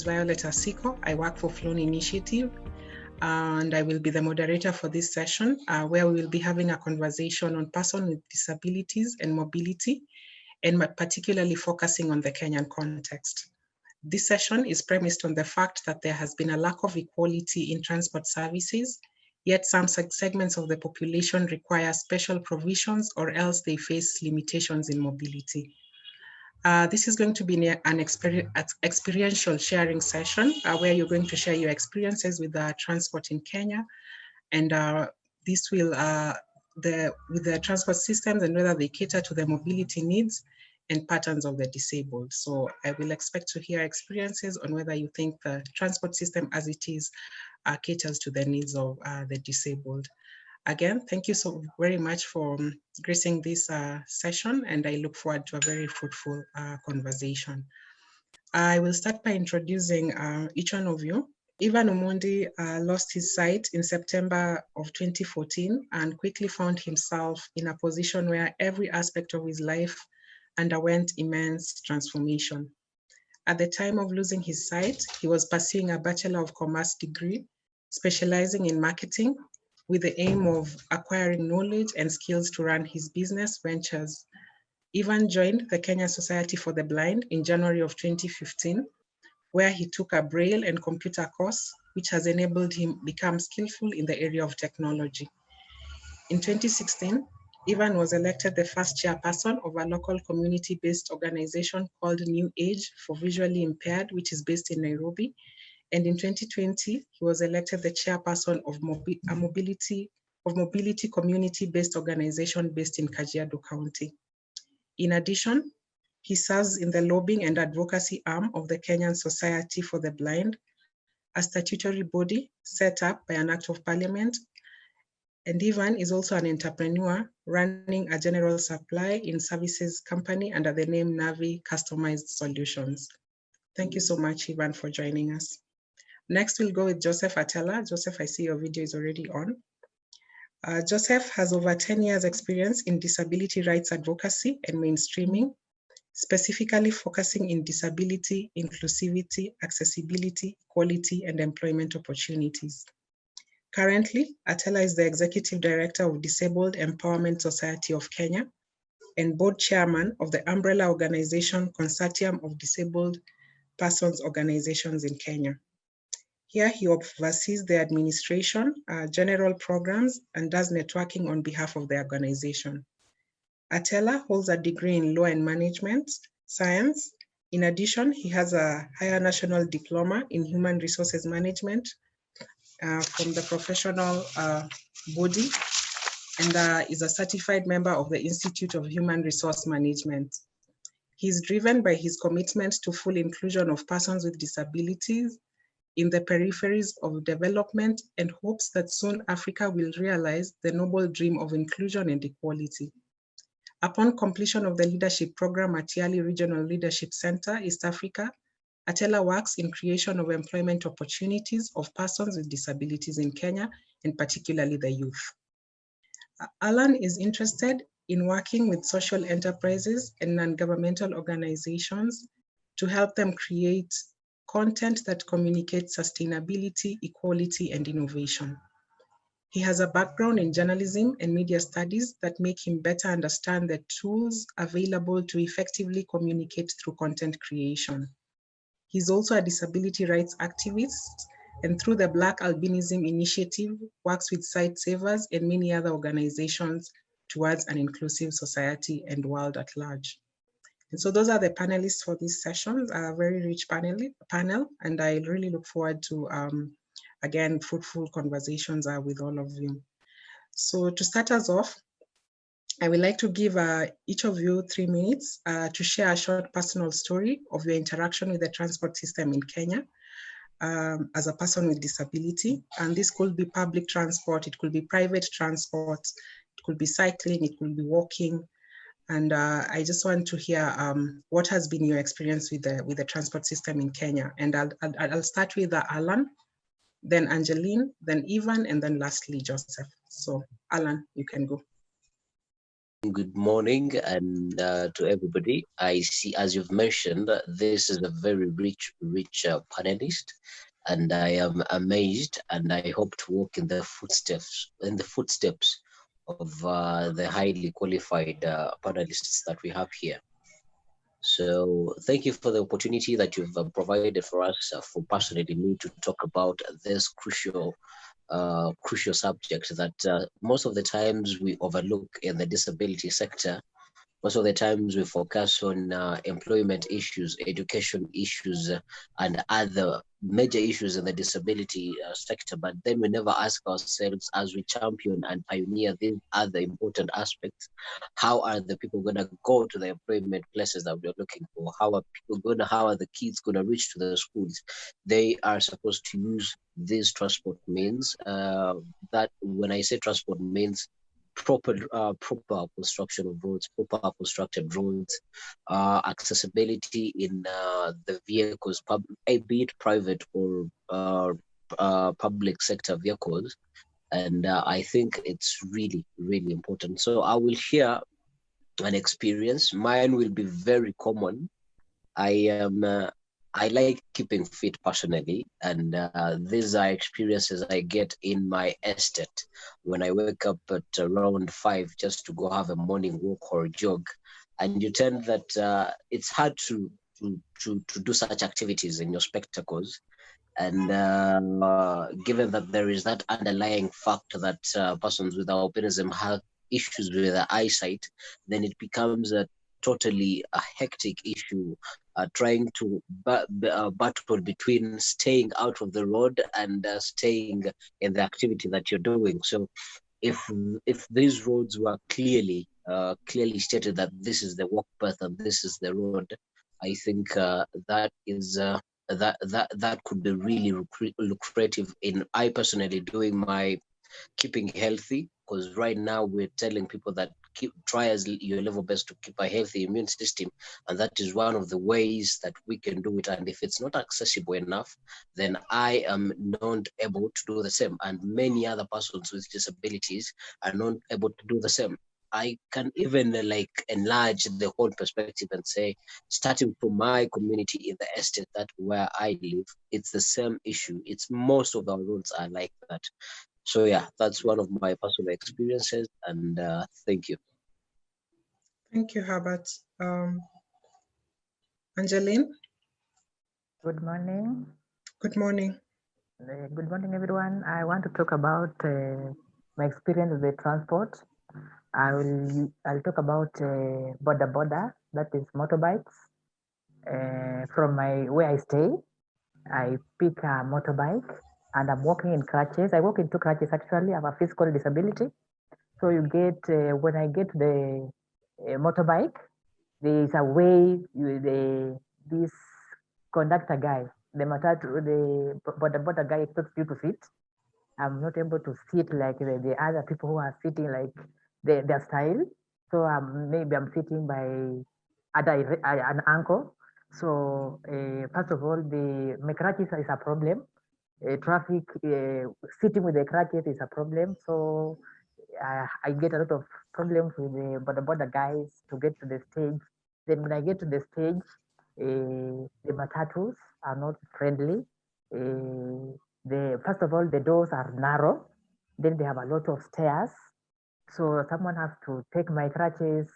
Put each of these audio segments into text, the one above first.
is Violet Asiko. I work for Flown Initiative, and I will be the moderator for this session, where we will be having a conversation on persons with disabilities and mobility, and particularly focusing on the Kenyan context. This session is premised on the fact that there has been a lack of equality in transport services, yet some segments of the population require special provisions or else they face limitations in mobility. This is going to be an experiential sharing session where you're going to share your experiences with transport in Kenya, and this will, with the transport systems and whether they cater to the mobility needs and patterns of the disabled. So I will expect to hear experiences on whether you think the transport system as it is caters to the needs of the disabled. Again, thank you so very much for gracing this session, and I look forward to a very fruitful conversation. I will start by introducing each one of you. Ivan Omondi lost his sight in September of 2014 and quickly found himself in a position where every aspect of his life underwent immense transformation. At the time of losing his sight, he was pursuing a Bachelor of Commerce degree, specializing in marketing, with the aim of acquiring knowledge and skills to run his business ventures. Ivan joined the Kenya Society for the Blind in January of 2015, where he took a Braille and computer course, which has enabled him become skillful in the area of technology. In 2016, Ivan was elected the first chairperson of a local community-based organization called New Age for Visually Impaired, which is based in Nairobi. And in 2020, he was elected the chairperson of mobility community-based organization based in Kajiado County. In addition, he serves in the lobbying and advocacy arm of the Kenyan Society for the Blind, a statutory body set up by an act of parliament. And Ivan is also an entrepreneur running a general supply in services company under the name Navi Customized Solutions. Thank you so much, Ivan, for joining us. Next, we'll go with Joseph Atela. Joseph, I see your video is already on. Joseph has over 10 years experience in disability rights advocacy and mainstreaming, specifically focusing in disability, inclusivity, accessibility, equality, and employment opportunities. Currently, Atela is the Executive Director of Disabled Empowerment Society of Kenya and Board Chairman of the umbrella organization Consortium of Disabled Persons Organizations in Kenya. Here he oversees the administration, general programs, and does networking on behalf of the organization. Atela holds a degree in law and management science. In addition, he has a higher national diploma in human resources management from the professional body, and is a certified member of the Institute of Human Resource Management. He is driven by his commitment to full inclusion of persons with disabilities in the peripheries of development, and hopes that soon Africa will realize the noble dream of inclusion and equality. Upon completion of the leadership program at Yali Regional Leadership Center, East Africa, Atela works in creation of employment opportunities of persons with disabilities in Kenya, and particularly the youth. Alan is interested in working with social enterprises and non-governmental organizations to help them create content that communicates sustainability, equality, and innovation. He has a background in journalism and media studies that make him better understand the tools available to effectively communicate through content creation. He's also a disability rights activist, and through the Black Albinism Initiative, works with Sight Savers and many other organizations towards an inclusive society and world at large. And so those are the panelists for this session, a very rich panel, and I really look forward to, again, fruitful conversations with all of you. So to start us off, I would like to give each of you 3 minutes to share a short personal story of your interaction with the transport system in Kenya as a person with disability. And this could be public transport, it could be private transport, it could be cycling, it could be walking. And I just want to hear what has been your experience with the transport system in Kenya. And I'll start with Alan, then Angeline, then Ivan, and then lastly Joseph. So Alan, you can go. good morning, and to everybody. I see, as you've mentioned, this is a very rich panelist, and I am amazed, and I hope to walk in the footsteps of the highly qualified panelists that we have here. So thank you for the opportunity that you've provided for us, for personally me to talk about this crucial subject that most of the times we overlook in the disability sector. Most of the times we focus on employment issues, education issues, and other major issues in the disability sector. But then we never ask ourselves, as we champion and pioneer these other important aspects, how are the people going to go to the employment places that we're looking for? How are the kids going to reach to the schools? They are supposed to use these transport means. That when I say transport means, proper construction of roads, proper constructed roads, accessibility in the vehicles, be it private or public sector vehicles. And I think it's really important. So I will share an experience. Mine will be very common. I like keeping fit personally, and these are experiences I get in my estate when I wake up at around 5 just to go have a morning walk or jog. And you tend that it's hard to do such activities in your spectacles. And given that there is that underlying factor that persons with albinism have issues with their eyesight, then it becomes a totally a hectic issue, trying to battle between staying out of the road and staying in the activity that you're doing. So if these roads were clearly stated that this is the walk path and this is the road, I think that could be really lucrative in I personally doing my keeping healthy, because right now we're telling people that try as your level best to keep a healthy immune system, and that is one of the ways that we can do it. And if it's not accessible enough, then I am not able to do the same, and many other persons with disabilities are not able to do the same. I can even like enlarge the whole perspective and say, starting from my community in the estate that where I live, it's the same issue. It's most of our roads are like that. So yeah, that's one of my personal experiences, and thank you. Thank you, Herbert. Angeline? Good morning. Good morning. Good morning, everyone. I want to talk about my experience with the transport. I'll talk about boda, that is motorbikes. From where I stay, I pick a motorbike and I'm walking in crutches. I walk in two crutches actually. I have a physical disability. So you get when I get the motorbike, there is a way this conductor guy, the boda guy expects you to sit. I'm not able to sit like the other people who are sitting like their style. So maybe I'm sitting by at an ankle. So first of all, my crutches is a problem. Traffic, sitting with the crutches is a problem. So I get a lot of problems with the border guys to get to the stage. Then when I get to the stage, the matatus are not friendly. First of all, the doors are narrow. Then they have a lot of stairs. So someone has to take my crutches.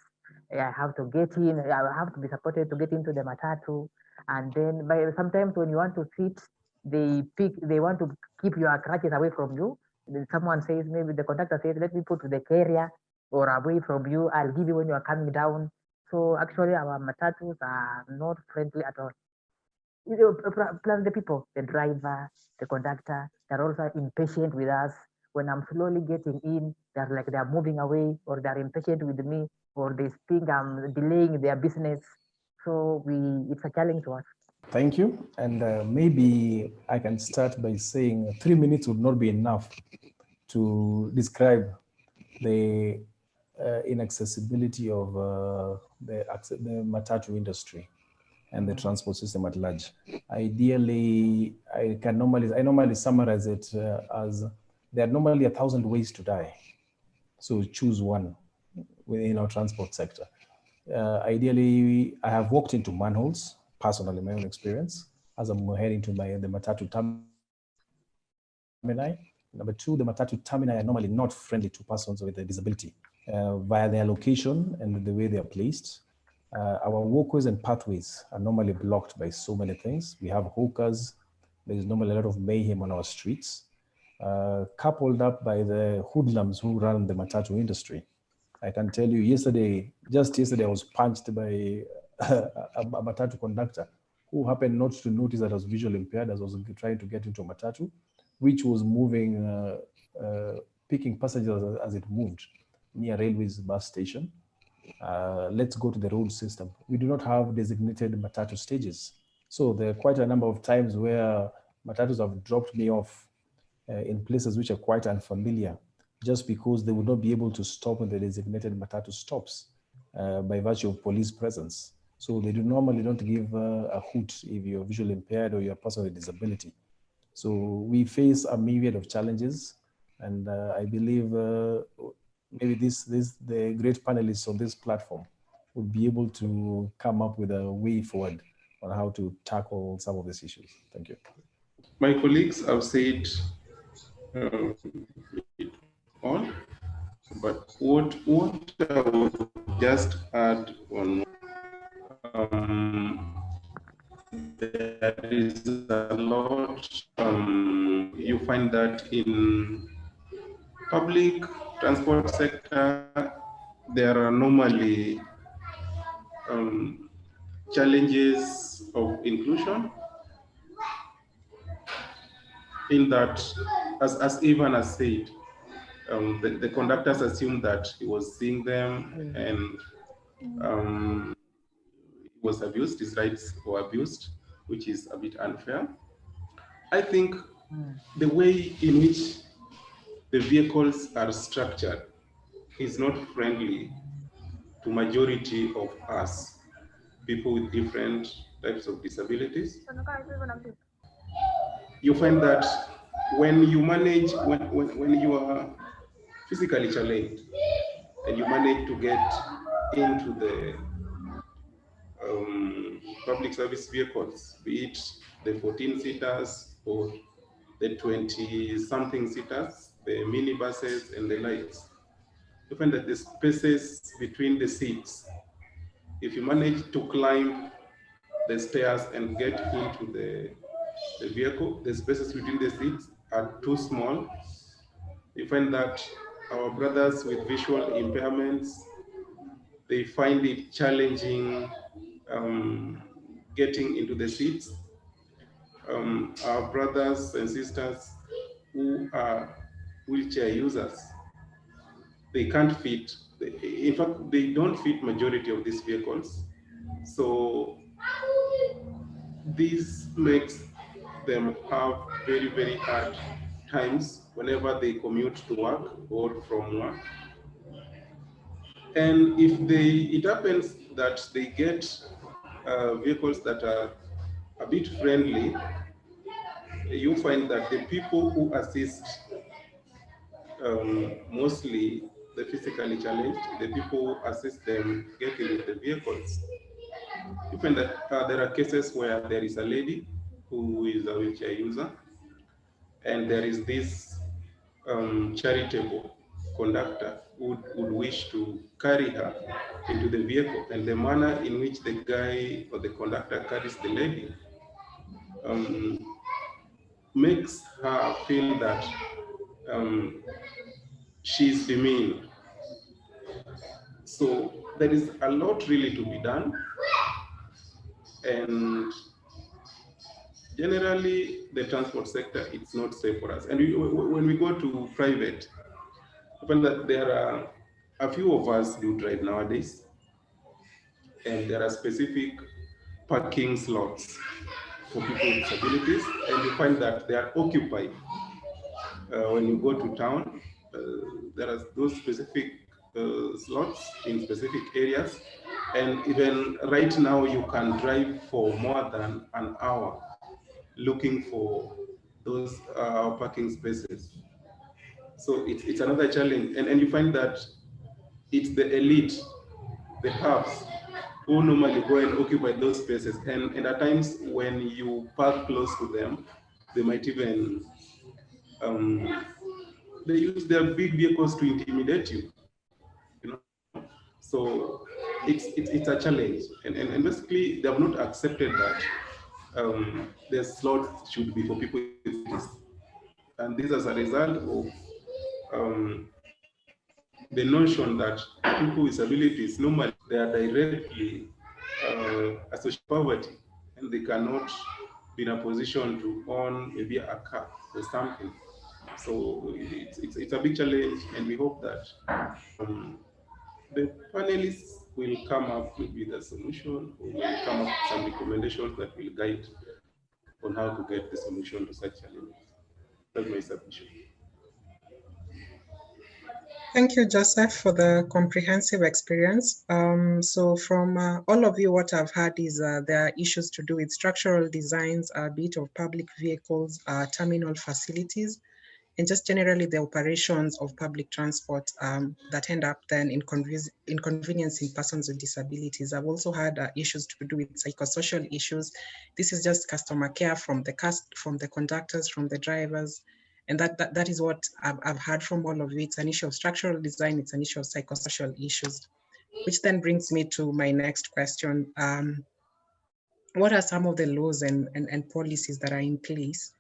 I have to get in. I have to be supported to get into the matatu. And then sometimes when you want to sit, they want to keep your crutches away from you. Then someone says, maybe the conductor says, let me put the carrier or away from you. I'll give you when you are coming down. So actually our matatus are not friendly at all. Plus the people, the driver, the conductor, they're also impatient with us. When I'm slowly getting in, they're moving away, or they're impatient with me, or they think I'm delaying their business. So it's a challenge to us. Thank you. And maybe I can start by saying 3 minutes would not be enough to describe the inaccessibility of the matatu industry and the transport system at large. Ideally, I normally summarize it as there are normally 1,000 ways to die. So choose one. within our transport sector. Ideally, I have walked into manholes, personally, my own experience, as I'm heading to the Matatu terminal. Number two, the Matatu terminal are normally not friendly to persons with a disability via their location and the way they are placed. Our walkways and pathways are normally blocked by so many things. We have hawkers. There is normally a lot of mayhem on our streets, coupled up by the hoodlums who run the Matatu industry. I can tell you just yesterday, I was punched by a Matatu conductor who happened not to notice that I was visually impaired as I was trying to get into a Matatu, which was moving, picking passengers as it moved near Railways bus station. Let's go to the road system. We do not have designated Matatu stages. So there are quite a number of times where Matatus have dropped me off in places which are quite unfamiliar, just because they would not be able to stop in the designated Matatu stops by virtue of police presence. So they normally don't give a hoot if you're visually impaired or you're a person with disability. So we face a myriad of challenges, and I believe maybe the great panelists on this platform would be able to come up with a way forward on how to tackle some of these issues. Thank you. My colleagues have said it all, but what I would just add on, there is a lot, you find that in public transport sector, there are normally challenges of inclusion, in that, as Ivan has said, the conductors assumed that he was seeing them and he was abused, his rights were abused, which is a bit unfair. I think the way in which the vehicles are structured is not friendly to majority of us, people with different types of disabilities. You find that when you manage, when you are physically challenged and you manage to get into the public service vehicles, be it the 14-seaters or the 20-something seaters, the minibuses and the likes, you find that the spaces between the seats, if you manage to climb the stairs and get into the vehicle, the spaces between the seats are too small. You find that our brothers with visual impairments, they find it challenging getting into the seats. Our brothers and sisters who are wheelchair users, they can't fit. In fact, they don't fit majority of these vehicles. So this makes them have very, very hard times whenever they commute to work or from work. And if it happens that they get vehicles that are a bit friendly, you find that the people who assist, mostly the physically challenged, the people who assist them getting into the vehicles, you find that there are cases where there is a lady who is a wheelchair user, and there is this charitable conductor who would wish to carry her into the vehicle, and the manner in which the guy or the conductor carries the lady makes her feel that she's demeaned. So there is a lot really to be done, and generally the transport sector, it's not safe for us. And when we go to private, I find that there are a few of us do drive nowadays, and there are specific parking slots for people with disabilities, and you find that they are occupied. When you go to town, there are those specific slots in specific areas, and even right now you can drive for more than an hour looking for those parking spaces. So it's another challenge, and you find that it's the elite, the haves, who normally go and occupy those spaces. And at times when you park close to them, they might even, they use their big vehicles to intimidate you, you know. So it's a challenge. And basically they have not accepted that the slots should be for people with disabilities. And this as a result of the notion that people with disabilities normally they are directly associated with poverty, and they cannot be in a position to own maybe a car or something. So it's a big challenge, and we hope that the panelists will come up with a solution, or will come up with some recommendations that will guide on how to get the solution to such challenges. That's my submission. Thank you, Joseph, for the comprehensive experience. So from all of you, what I've heard is there are issues to do with structural designs, a bit of public vehicles, terminal facilities, and just generally the operations of public transport that end up then inconveniencing persons with disabilities. I've also had issues to do with psychosocial issues. This is just customer care from the conductors, from the drivers. And that is what I've heard from all of you. It's an issue of structural design, it's an issue of psychosocial issues, which then brings me to my next question. What are some of the laws and policies that are in place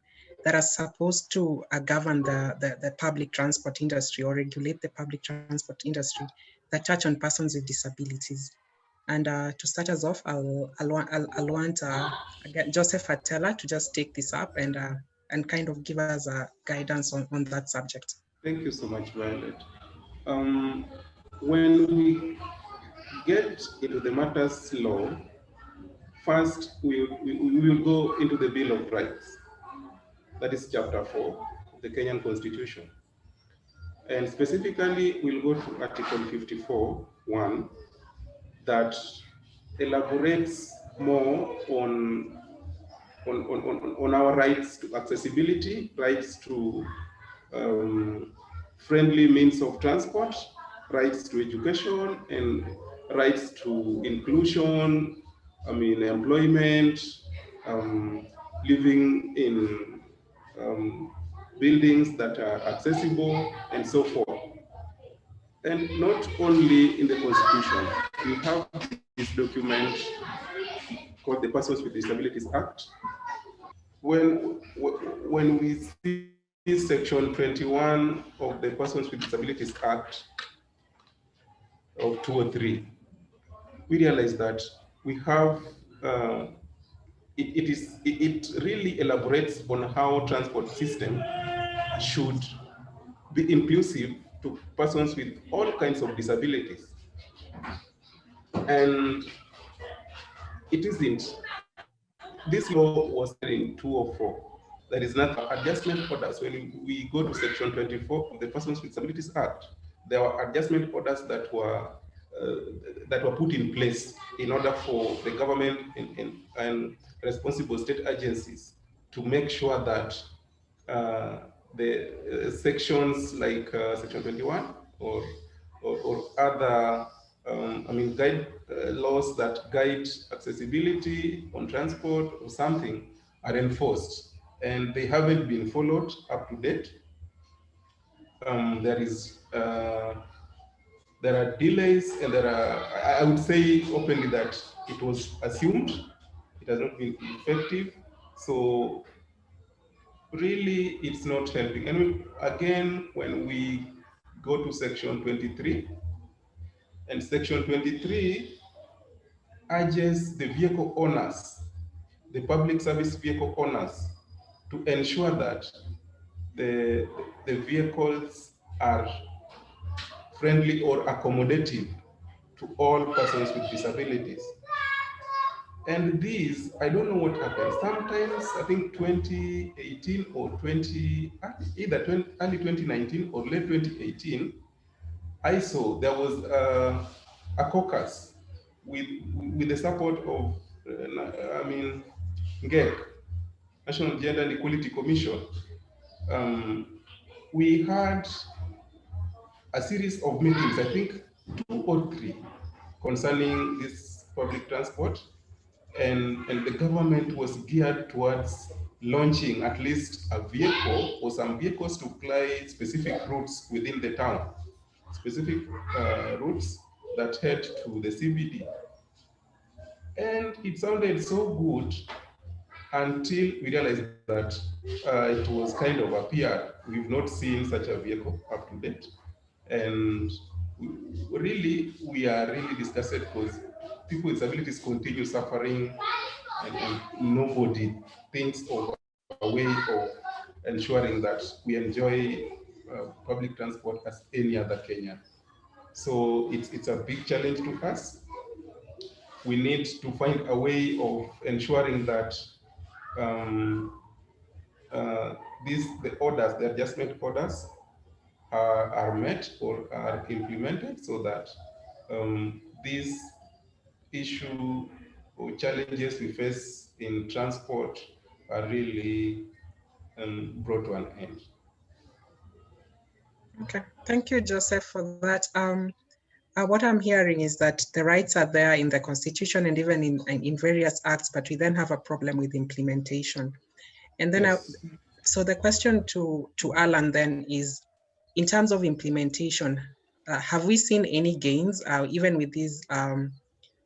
that are supposed to govern the public transport industry or regulate the public transport industry that touch on persons with disabilities? And to start us off, I'll want again, Joseph Atella to just take this up and kind of give us guidance on that subject. Thank you so much, Violet. When we get into the matters law, first we will go into the Bill of Rights. That is chapter 4 of the Kenyan Constitution. And specifically, we'll go to Article 54(1) that elaborates more on our rights to accessibility, rights to friendly means of transport, rights to education, and rights to inclusion, employment, living in buildings that are accessible, and so forth. And not only in the Constitution, we have this document called the Persons with Disabilities Act. When we see Section 21 of the Persons with Disabilities Act of 2003, we realize that we have it really elaborates on how transport system should be inclusive to persons with all kinds of disabilities. And it isn't. This law was in 204. There is not adjustment orders. When we go to Section 24 of the Persons with Disabilities Act, there were adjustment orders that were put in place in order for the government and responsible state agencies to make sure that the sections like Section 21 or other guide laws that guide accessibility on transport or something are enforced, and they haven't been followed up to date. There are delays, and I would say openly that it was assumed, it has not been effective. So really, it's not helping. And again, when we go to Section 23, and Section 23 urges the vehicle owners, the public service vehicle owners, to ensure that the vehicles are friendly or accommodative to all persons with disabilities. And these, I don't know what happened. Sometimes, I think 2018 or either early 2019 or late 2018, I saw there was a caucus with the support of, NGEC, National Gender and Equality Commission. We had a series of meetings, I think 2 or 3 concerning this public transport, and the government was geared towards launching at least a vehicle or some vehicles to ply specific routes within the town, specific routes that head to the CBD. And it sounded so good until we realized that it was kind of a PR. We've not seen such a vehicle up to date. And we are really disgusted because people with disabilities continue suffering, and nobody thinks of a way of ensuring that we enjoy public transport as any other Kenyan. So it's a big challenge to us. We need to find a way of ensuring that um, the orders, the adjustment orders, are met or are implemented so that these issue or challenges we face in transport are really brought to an end. Okay, thank you, Joseph, for that. What I'm hearing is that the rights are there in the Constitution and even in various acts, but we then have a problem with implementation. And then, Yes. so the question to Alan then is, in terms of implementation, have we seen any gains, even with these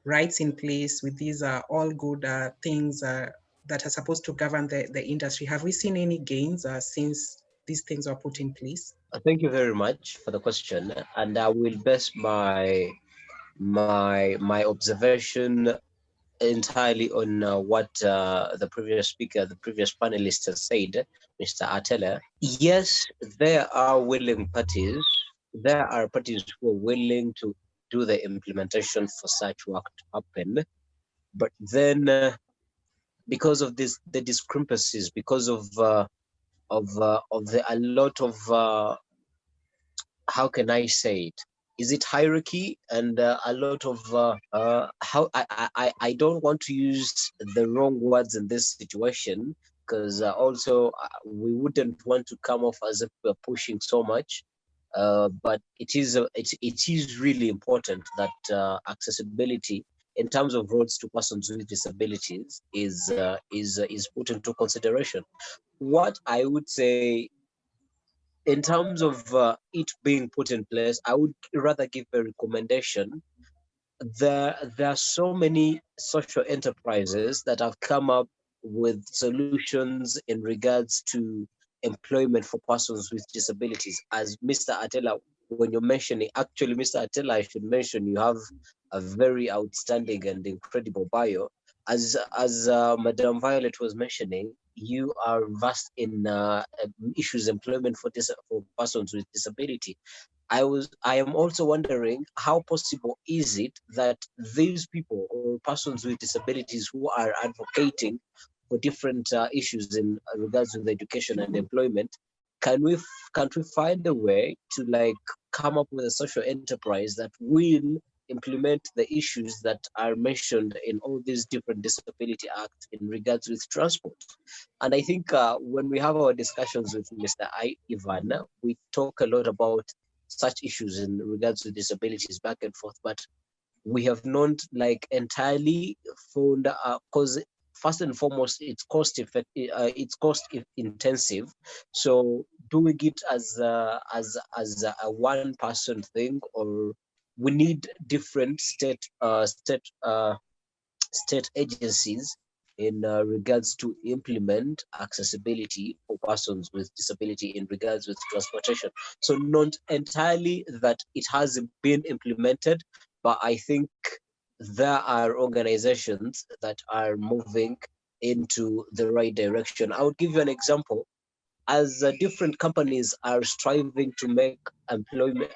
rights in place, with these all good things that are supposed to govern the industry? Have we seen any gains since these things were put in place? Thank you very much for the question, and I will base my observation entirely on what the previous speaker, the previous panelist has said, Mr. Atela. Yes, there are willing parties. There are parties who are willing to do the implementation for such work to happen, but then because of the discrepancies, because of a lot of how can I say it? Is it hierarchy and a lot of how I don't want to use the wrong words in this situation, because also we wouldn't want to come off as if we're pushing so much, but it is really important that accessibility in terms of roads to persons with disabilities is put into consideration. What I would say in terms of it being put in place, I would rather give a recommendation. There are so many social enterprises that have come up with solutions in regards to employment for persons with disabilities. As Mr. Atela, when you're mentioning, actually, Mr. Atela, I should mention you have a very outstanding and incredible bio. As Madam Violet was mentioning, you are vast in issues employment for persons with disability. I am also wondering how possible is it that these people or persons with disabilities who are advocating for different issues in regards to the education and employment, can't we find a way to like come up with a social enterprise that will implement the issues that are mentioned in all these different disability acts in regards with transport? And I think when we have our discussions with Mr. Ivan, we talk a lot about such issues in regards to disabilities back and forth, but we have not like entirely found because first and foremost it's cost intensive. So doing it as a one person thing, or we need different state agencies in regards to implement accessibility for persons with disability in regards with transportation. So not entirely that it has been implemented, but I think there are organizations that are moving into the right direction. I would give you an example. As different companies are striving to make employment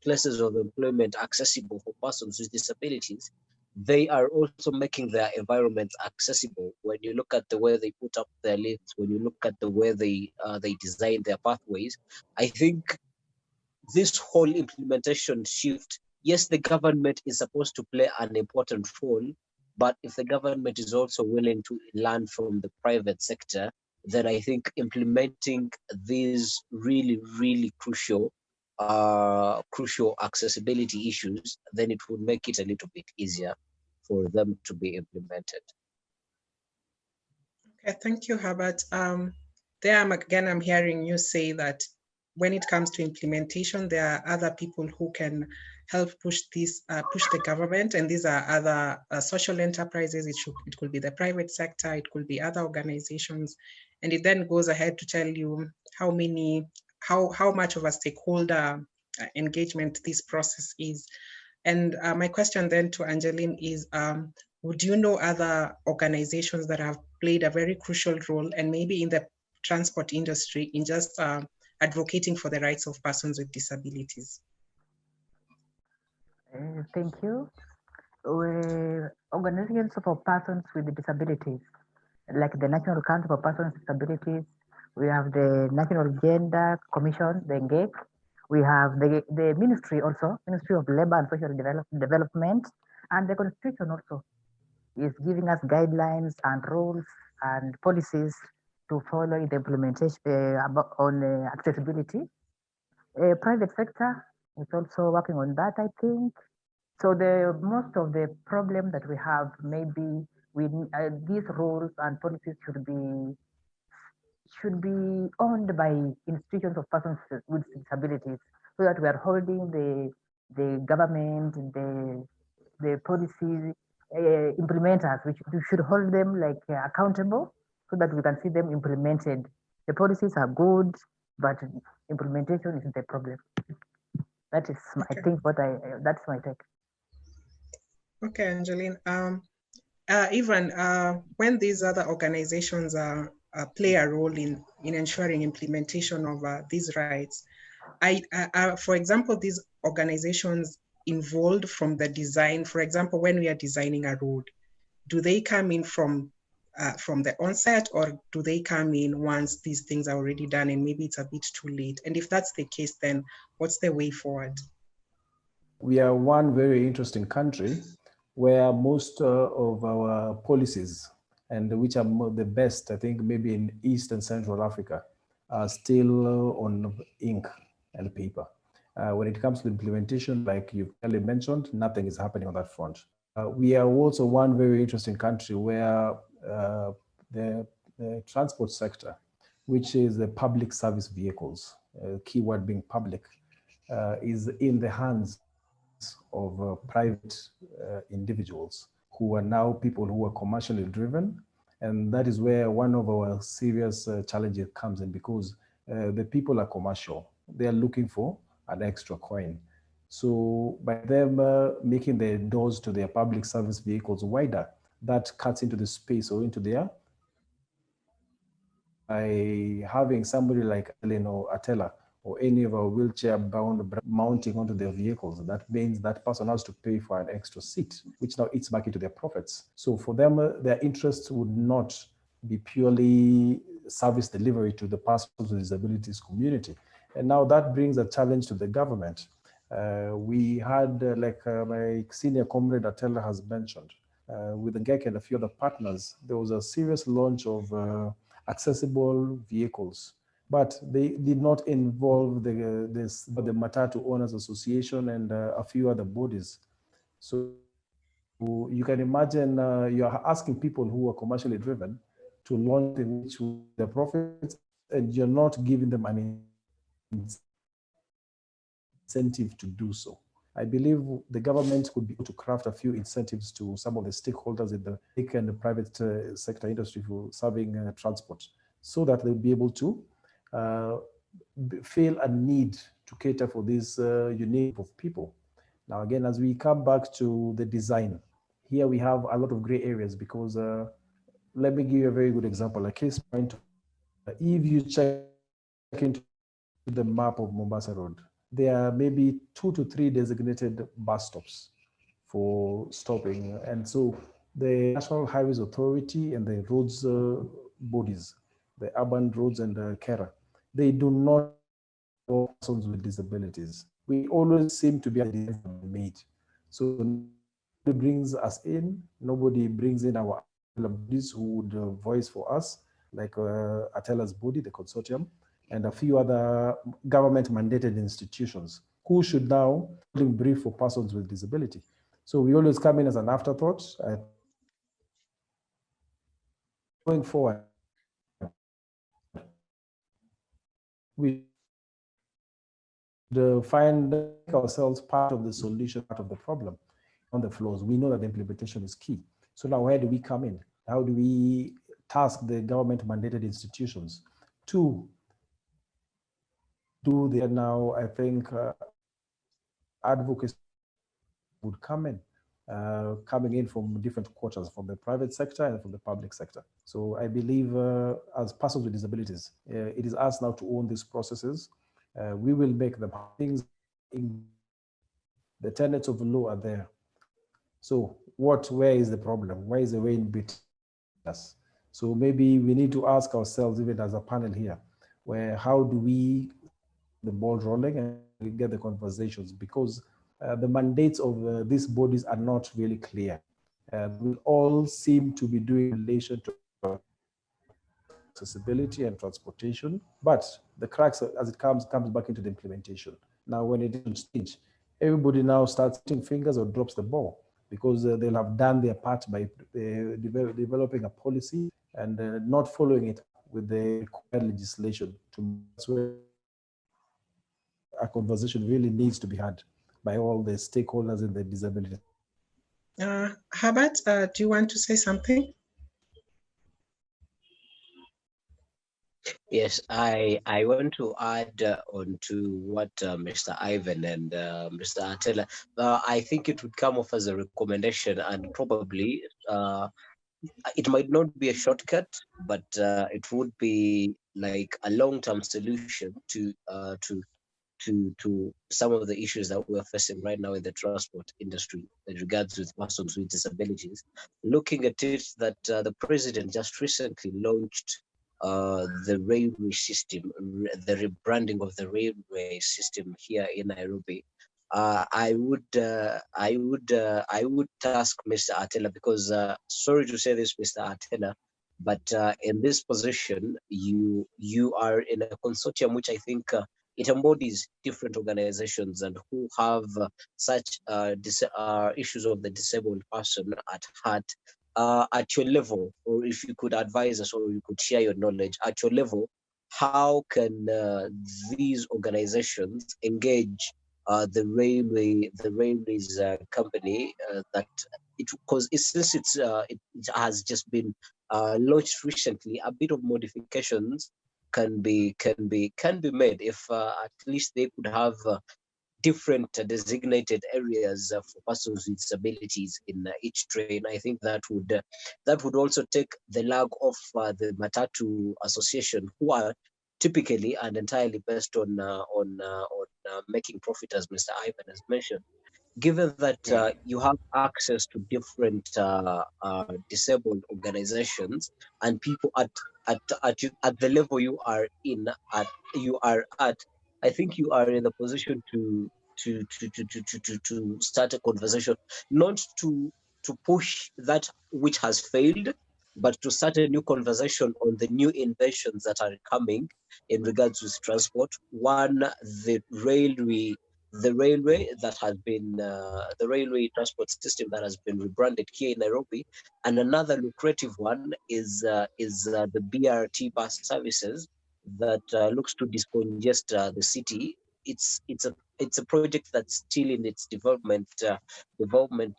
places of employment accessible for persons with disabilities, they are also making their environments accessible. When you look at the way they put up their lifts, when you look at the way they design their pathways, I think this whole implementation shift, yes, the government is supposed to play an important role, but if the government is also willing to learn from the private sector, then I think implementing these really, really crucial crucial accessibility issues, then it would make it a little bit easier for them to be implemented. Okay, thank you, Herbert. I'm hearing you say that when it comes to implementation, there are other people who can help push this, push the government, and these are other social enterprises. It could be the private sector, it could be other organizations, and it then goes ahead to tell you how much of a stakeholder engagement this process is. And my question then to Angeline is, would you know other organizations that have played a very crucial role, and maybe in the transport industry, in just advocating for the rights of persons with disabilities? Thank you. Organizations for persons with disabilities, like the National Council for Persons with Disabilities, we have the National Gender Commission, the NGEC, we have the ministry also, Ministry of Labor and Social Development, and the Constitution also is giving us guidelines and rules and policies to follow in the implementation on accessibility. Private sector is also working on that, I think. So the most of the problem that we have, maybe these rules and policies should be owned by institutions of persons with disabilities, so that we are holding the government, the policy implementers, which we should hold them like accountable, so that we can see them implemented. The policies are good, but implementation is the problem. That is, Okay. I think, that's my take. Okay, Angeline. Even when these other organizations play a role in ensuring implementation of these rights, for example, these organizations involved from the design. For example, when we are designing a road, do they come in from the onset, or do they come in once these things are already done and maybe it's a bit too late? And if that's the case, then what's the way forward? We are one very interesting country where most of our policies, and which are the best, I think, maybe in East and Central Africa, are still on ink and paper. When it comes to implementation, like you clearly mentioned, nothing is happening on that front. We are also one very interesting country where the transport sector, which is the public service vehicles, keyword being public, is in the hands of private individuals who are now people who are commercially driven. And that is where one of our serious challenges comes in, because the people are commercial. They are looking for an extra coin. So by them making the doors to their public service vehicles wider, that cuts into the space or into their by having somebody like Ellen or Atella or any of our wheelchair-bound mounting onto their vehicles, that means that person has to pay for an extra seat, which now eats back into their profits. So for them, their interest would not be purely service delivery to the persons with disabilities community. And now that brings a challenge to the government. We had, like my senior comrade Atella has mentioned, with the GEC and a few other partners, there was a serious launch of accessible vehicles, but they did not involve the Matatu Owners Association and a few other bodies. So you can imagine you're asking people who are commercially driven to launch in which the profits, and you're not giving them an incentive to do so. I believe the government could be able to craft a few incentives to some of the stakeholders in the public and the private sector industry for serving transport, so that they'll be able to feel a need to cater for this unique group of people. Now, again, as we come back to the design, here we have a lot of gray areas, because let me give you a very good example, a case point. If you check into the map of Mombasa Road, there are maybe 2 to 3 designated bus stops for stopping. And so the National Highways Authority and the roads bodies, the urban roads and the KERA, they do not for persons with disabilities. We always seem to be made. So nobody brings us in, nobody brings in our bodies who would voice for us, like Atella's body, the consortium. and a few other government mandated institutions who should now brief for persons with disability. So we always come in as an afterthought. Going forward, we find ourselves part of the solution, part of the problem on the floors. We know that the implementation is key. So now where do we come in? How do we task the government mandated institutions to do the now? I think advocacy would come in, coming in from different quarters, from the private sector and from the public sector. So I believe as persons with disabilities, it is us now to own these processes. We will make them things. The tenets of the law are there. So where is the problem? Where is the way in between us? So maybe we need to ask ourselves, even as a panel here, how do we the ball rolling and we get the conversations, because the mandates of these bodies are not really clear. We all seem to be doing in relation to accessibility and transportation, but the cracks as it comes back into the implementation. Now, when it is on stage, everybody now starts putting fingers or drops the ball, because they'll have done their part by developing a policy and not following it with the required legislation. That's where a conversation really needs to be had by all the stakeholders in the disability. Herbert, do you want to say something? Yes, I want to add on to what Mr. Ivan and Mr. Atela. I think it would come off as a recommendation, and probably it might not be a shortcut, but it would be like a long-term solution to some of the issues that we're facing right now in the transport industry in regards with persons with disabilities. Looking at it, that the president just recently launched the railway system, the rebranding of the railway system here in Nairobi. I would task Mr. Atela, because sorry to say this, Mr. Atela, but in this position, you are in a consortium which I think it embodies different organizations and who have such issues of the disabled person at heart. At your level, or if you could advise us or you could share your knowledge at your level, how can these organizations engage the railways company that it, because since it has just been launched recently, a bit of modifications can be made if at least they could have different designated areas for persons with disabilities in each train. I think that would also take the lag off the Matatu Association, who are typically and entirely based on making profit, as Mr. Ivan has mentioned. Given that you have access to different disabled organizations and people at the level you are at, I think you are in the position to start a conversation, not to push that which has failed, but to start a new conversation on the new inventions that are coming in regards with transport. One, the railway that has been the railway transport system that has been rebranded here in Nairobi, and another lucrative one is the BRT bus services that looks to decongest the city. It's a project that's still in its development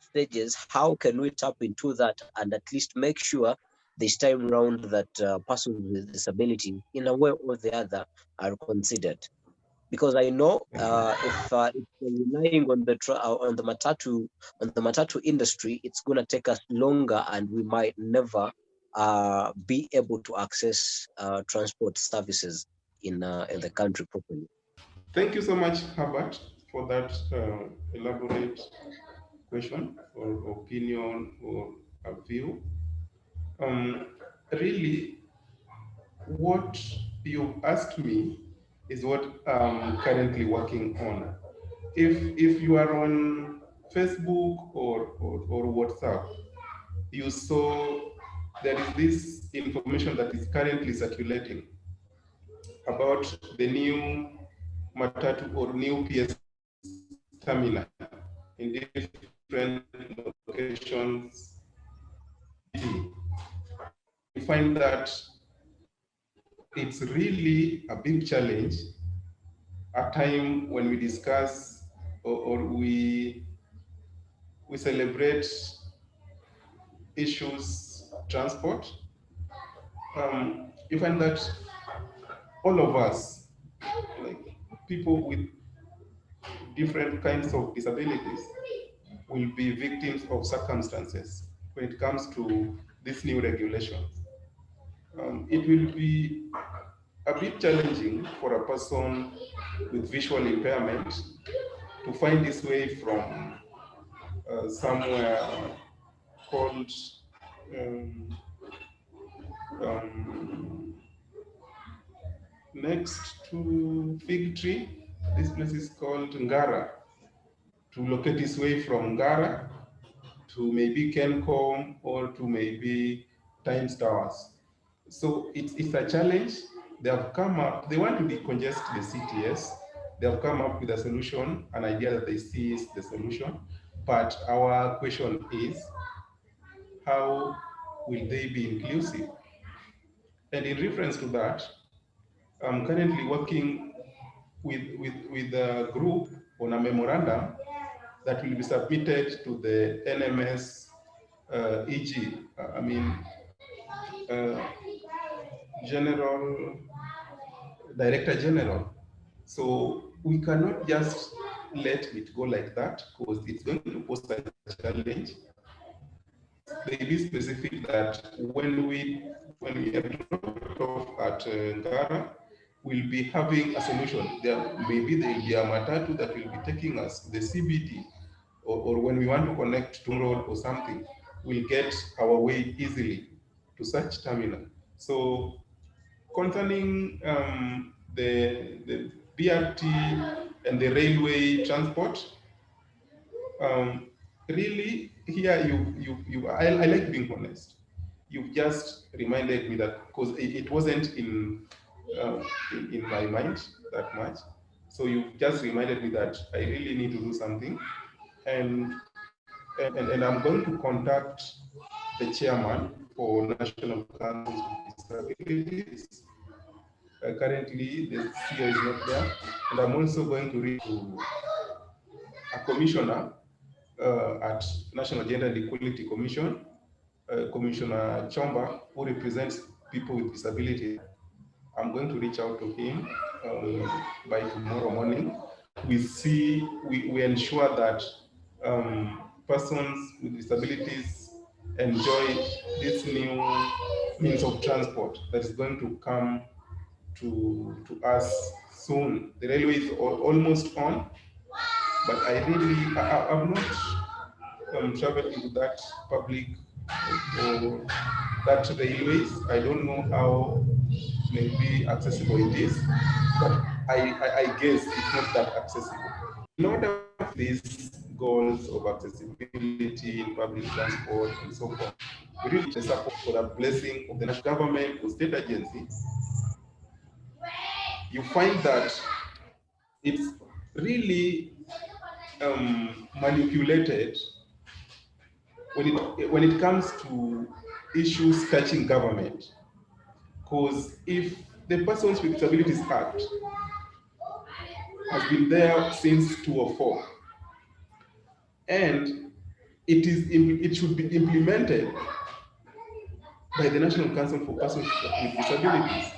stages. How can we tap into that and at least make sure this time round that persons with disability, in a way or the other, are considered? Because I know if we're relying on the matatu industry, it's going to take us longer, and we might never be able to access transport services in the country properly. Thank you so much, Herbert, for that elaborate question or opinion or a view. Really, what you asked me is what I'm currently working on. If you are on Facebook or WhatsApp, you saw there is this information that is currently circulating. about the new matatu or new PS terminal in different locations. We find that it's really a big challenge, a time when we discuss or we celebrate issues transport. You find that all of us, like people with different kinds of disabilities, will be victims of circumstances when it comes to this new regulation. It will be a bit challenging for a person with visual impairment to find his way from somewhere called um, um, next to Fig Tree. This place is called Ngara. To locate his way from Ngara to maybe Kencom or to maybe Times Towers. So it's a challenge. They have come up, they want to decongest the CTS. They have come up with a solution, an idea that they see is the solution. But our question is, how will they be inclusive? And in reference to that, I'm currently working with a group on a memorandum that will be submitted to the NMS EG, uh, General Director General. So we cannot just let it go like that because it's going to pose a challenge. They be specific that when we are dropped off at Ngara, we'll be having a solution. Maybe there will be a matatu that will be taking us to the CBD, or when we want to connect to road or something, we'll get our way easily to such terminal. So concerning the BRT and the railway transport, really here I like being honest. You've just reminded me that because it wasn't in my mind that much. So you've just reminded me that I really need to do something, and I'm going to contact the chairman for National Council of Disabilities. Currently, the CEO is not there, and I'm also going to reach to a commissioner at National Gender and Equality Commission, Commissioner Chomba, who represents people with disability. I'm going to reach out to him by tomorrow morning. We ensure that persons with disabilities enjoy this new means of transport that is going to come to us soon. The railway is almost on, but I've not traveled into that public or that railways. I don't know how maybe accessible it is, but I guess it's not that accessible. In order for these goals of accessibility in public transport and so forth, we really need the support for the blessing of the national government or state agency. You find that it's really manipulated when it comes to issues touching government. Because if the Persons with Disabilities Act has been there since 2004, and it should be implemented by the National Council for Persons with Disabilities.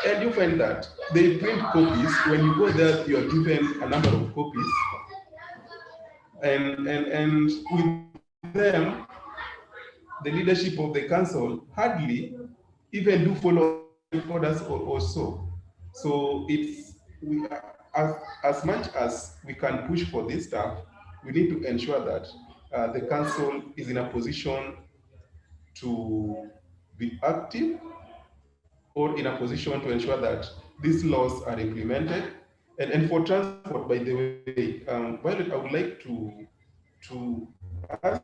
And you find that they print copies. When you go there, you are given a number of copies. And with them, the leadership of the council hardly even do follow orders or so. So as much as we can push for this stuff, we need to ensure that the council is in a position to be active or in a position to ensure that these laws are implemented. And for transport, by the way, Violet, I would like to ask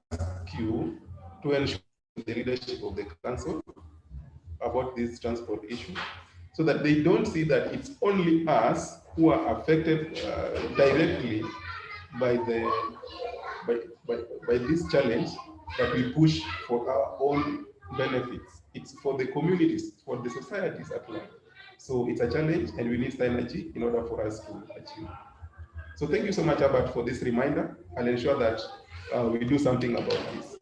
you to ensure the leadership of the council about this transport issue. so that they don't see that it's only us who are affected directly by by this challenge, that we push for our own benefits. It's for the communities, for the societies at large. So it's a challenge, and we need synergy in order for us to achieve. So thank you so much, Albert, for this reminder. I'll ensure that we do something about this.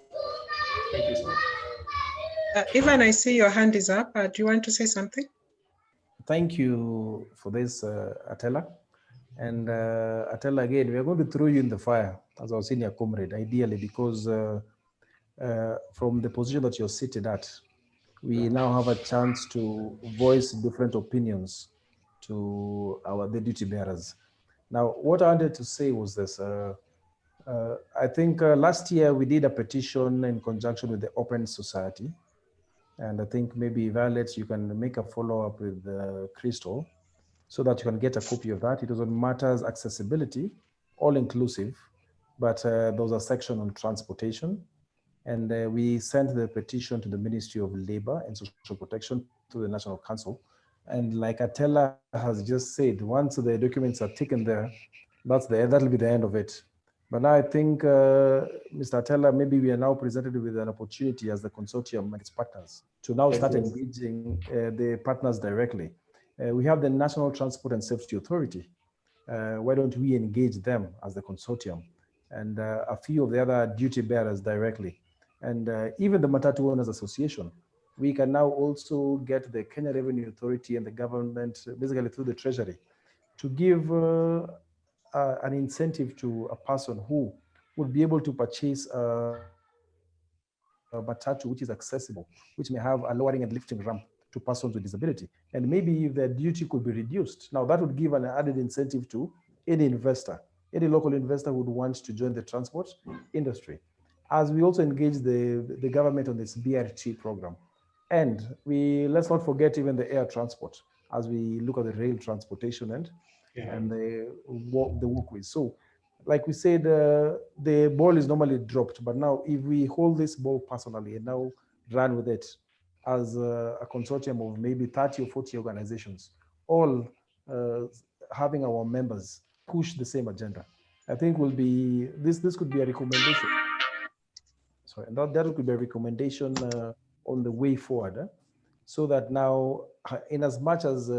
Thank you so much. Ivan, I see your hand is up. Do you want to say something? Thank you for this, Atella. And Atella, again, we are going to throw you in the fire as our senior comrade, ideally, because from the position that you're seated at, we now have a chance to voice different opinions to the duty bearers. Now, what I wanted to say was this. I think last year we did a petition in conjunction with the Open Society. And I think maybe Violet, you can make a follow-up with Crystal so that you can get a copy of that. It was on matters accessibility, all inclusive, but there was a section on transportation. And we sent the petition to the Ministry of Labor and Social Protection, to the National Council. And like Atella has just said, once the documents are taken there, that'll be the end of it. But now I think, Mr. Atella, maybe we are now presented with an opportunity as the consortium and its partners to now start engaging the partners directly. We have the National Transport and Safety Authority. Why don't we engage them as the consortium, and a few of the other duty bearers directly, and even the Matatu Owners Association. We can now also get the Kenya Revenue Authority and the government, basically through the Treasury, to give an incentive to a person who would be able to purchase a Matatu which is accessible, which may have a lowering and lifting ramp to persons with disability. And maybe if their duty could be reduced. Now that would give an added incentive to any investor, any local investor who would want to join the transport industry. As we also engage the government on this BRT program. And let's not forget even the air transport as we look at the rail transportation and the walkways. So like we said, the ball is normally dropped, but now if we hold this ball personally and now run with it as a consortium of maybe 30 or 40 organizations, all having our members push the same agenda, I think this could be a recommendation. Sorry, that could be a recommendation on the way forward, so that now, in as much as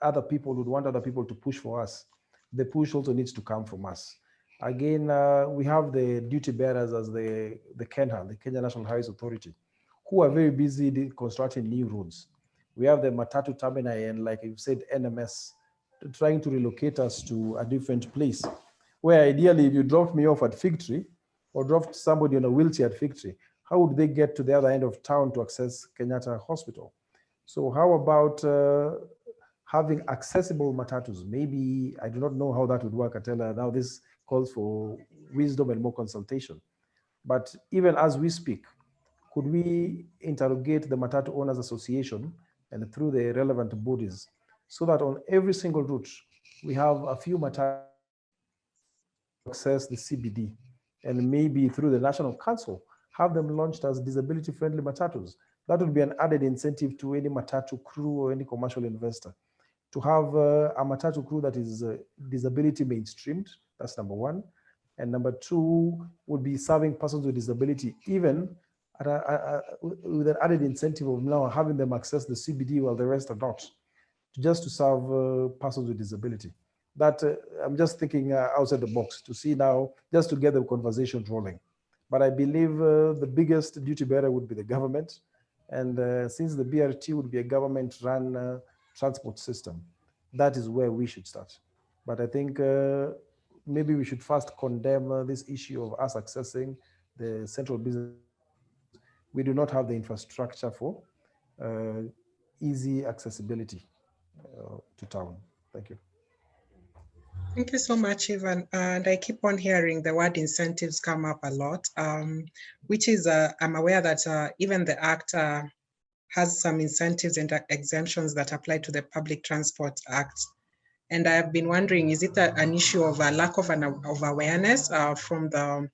other people would want other people to push for us, the push also needs to come from us. Again, we have the duty bearers as the KENHA, the Kenya National Highways Authority, who are very busy constructing new roads. We have the Matatu Terminal and, like you said, NMS, trying to relocate us to a different place, where ideally if you dropped me off at Fig Tree or dropped somebody on a wheelchair at Fig Tree, how would they get to the other end of town to access Kenyatta Hospital? So how about having accessible matatus? Maybe, I do not know how that would work, Atella. Now this calls for wisdom and more consultation. But even as we speak, could we interrogate the Matatu Owners Association and through the relevant bodies, so that on every single route, we have a few matatus access the CBD, and maybe through the National Council, have them launched as disability-friendly matatus. That would be an added incentive to any matatu crew or any commercial investor to have a matatu crew that is disability mainstreamed. That's number one. And number two would be serving persons with disability, even with an added incentive of now having them access the CBD while the rest are not, just to serve persons with disability. That I'm just thinking outside the box to see now, just to get the conversation rolling. But I believe the biggest duty bearer would be the government. And since the BRT would be a government-run transport system, that is where we should start. But I think maybe we should first condemn this issue of us accessing the central business. We do not have the infrastructure for easy accessibility to town. Thank you. Thank you so much, Ivan. And I keep on hearing the word incentives come up a lot, which is, I'm aware that even the Act has some incentives and exemptions that apply to the Public Transport Act. And I have been wondering, is it an issue of a lack of awareness from the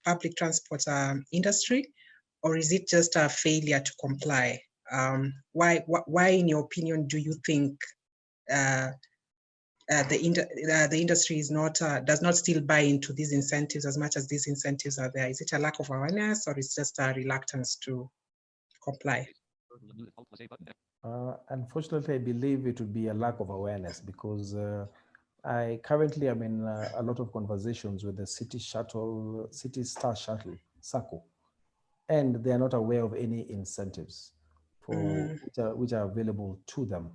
public transport industry, or is it just a failure to comply? why, in your opinion, do you think the industry is not does not still buy into these incentives as much as these incentives are there? Is it a lack of awareness, or it's just a reluctance to comply? Unfortunately, I believe it would be a lack of awareness because I currently am in a lot of conversations with the City Star Shuttle, SACCO, and they are not aware of any incentives for which are available to them.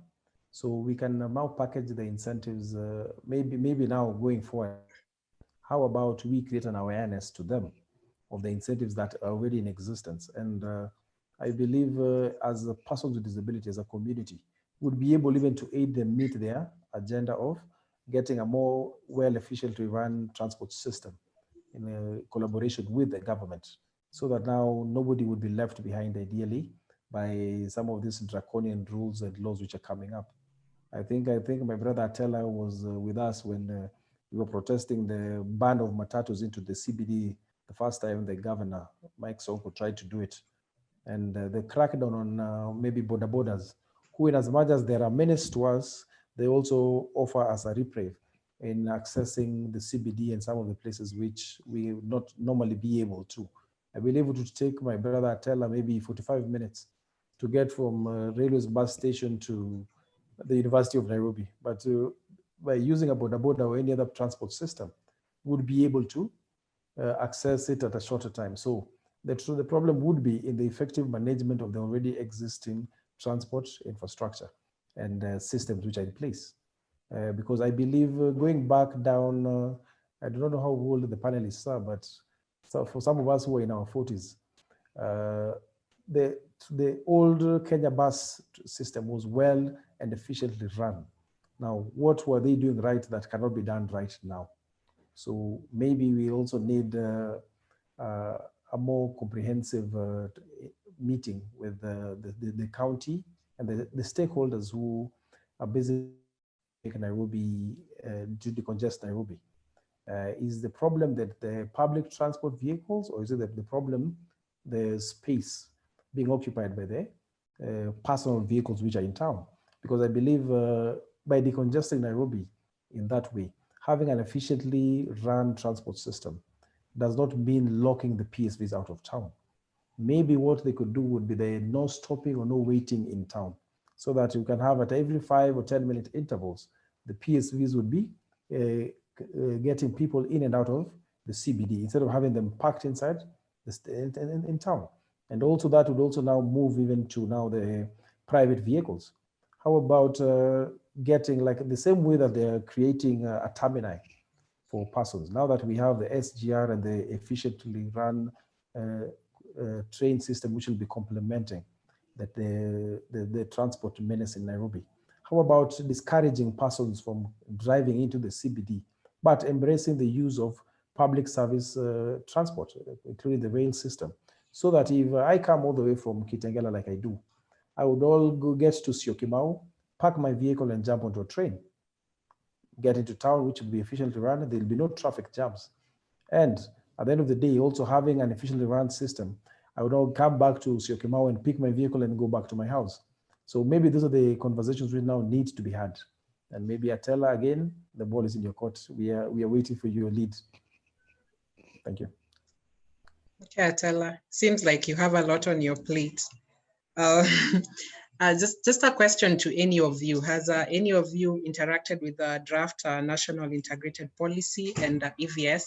So we can now package the incentives. Maybe now going forward, how about we create an awareness to them of the incentives that are already in existence? And I believe as a persons with disability, as a community, would be able even to aid them meet their agenda of getting a more well efficiently run transport system in a collaboration with the government, so that now nobody would be left behind ideally by some of these draconian rules and laws which are coming up. I think my brother Atela was with us when we were protesting the ban of matatus into the CBD the first time the governor, Mike Sonko, tried to do it. And the crackdown on maybe border borders, who in as much as there are menace to us, they also offer us a reprieve in accessing the CBD and some of the places which we would not normally be able to. I believe it would take my brother Atela maybe 45 minutes to get from Railways bus station to the University of Nairobi. But by using a border or any other transport system, would be able to access it at a shorter time. So the problem would be in the effective management of the already existing transport infrastructure and systems which are in place. Because I believe going back down, I do not know how old the panelists are, but so for some of us who are in our 40s, the old Kenya bus system was well and efficiently run. Now, what were they doing right that cannot be done right now? So maybe we also need a more comprehensive meeting with the county and the stakeholders who are basically make Nairobi, to decongest Nairobi. Is the problem that the public transport vehicles, or is it that the problem the space being occupied by the personal vehicles which are in town? Because I believe by decongesting Nairobi in that way, having an efficiently run transport system does not mean locking the PSVs out of town. Maybe what they could do would be the no stopping or no waiting in town, so that you can have at every 5 or 10 minute intervals, the PSVs would be getting people in and out of the CBD instead of having them packed inside in town. And also that would also now move even to now the private vehicles. How about getting like the same way that they're creating a terminal for persons? Now that we have the SGR and the efficiently run train system, which will be complementing that the transport menace in Nairobi. How about discouraging persons from driving into the CBD, but embracing the use of public service transport, including the rail system, so that if I come all the way from Kitengela like I do, I would all go get to Syokimau, park my vehicle and jump onto a train, get into town, which will be efficiently run. There'll be no traffic jams. And at the end of the day, also having an efficiently run system, I would all come back to Syokimau and pick my vehicle and go back to my house. So maybe those are the conversations we now need to be had. And maybe Atela, again, the ball is in your court. We are waiting for your lead. Thank you. Okay, Atela, seems like you have a lot on your plate. Just a question to any of you. Has any of you interacted with the draft National Integrated Policy? And if yes,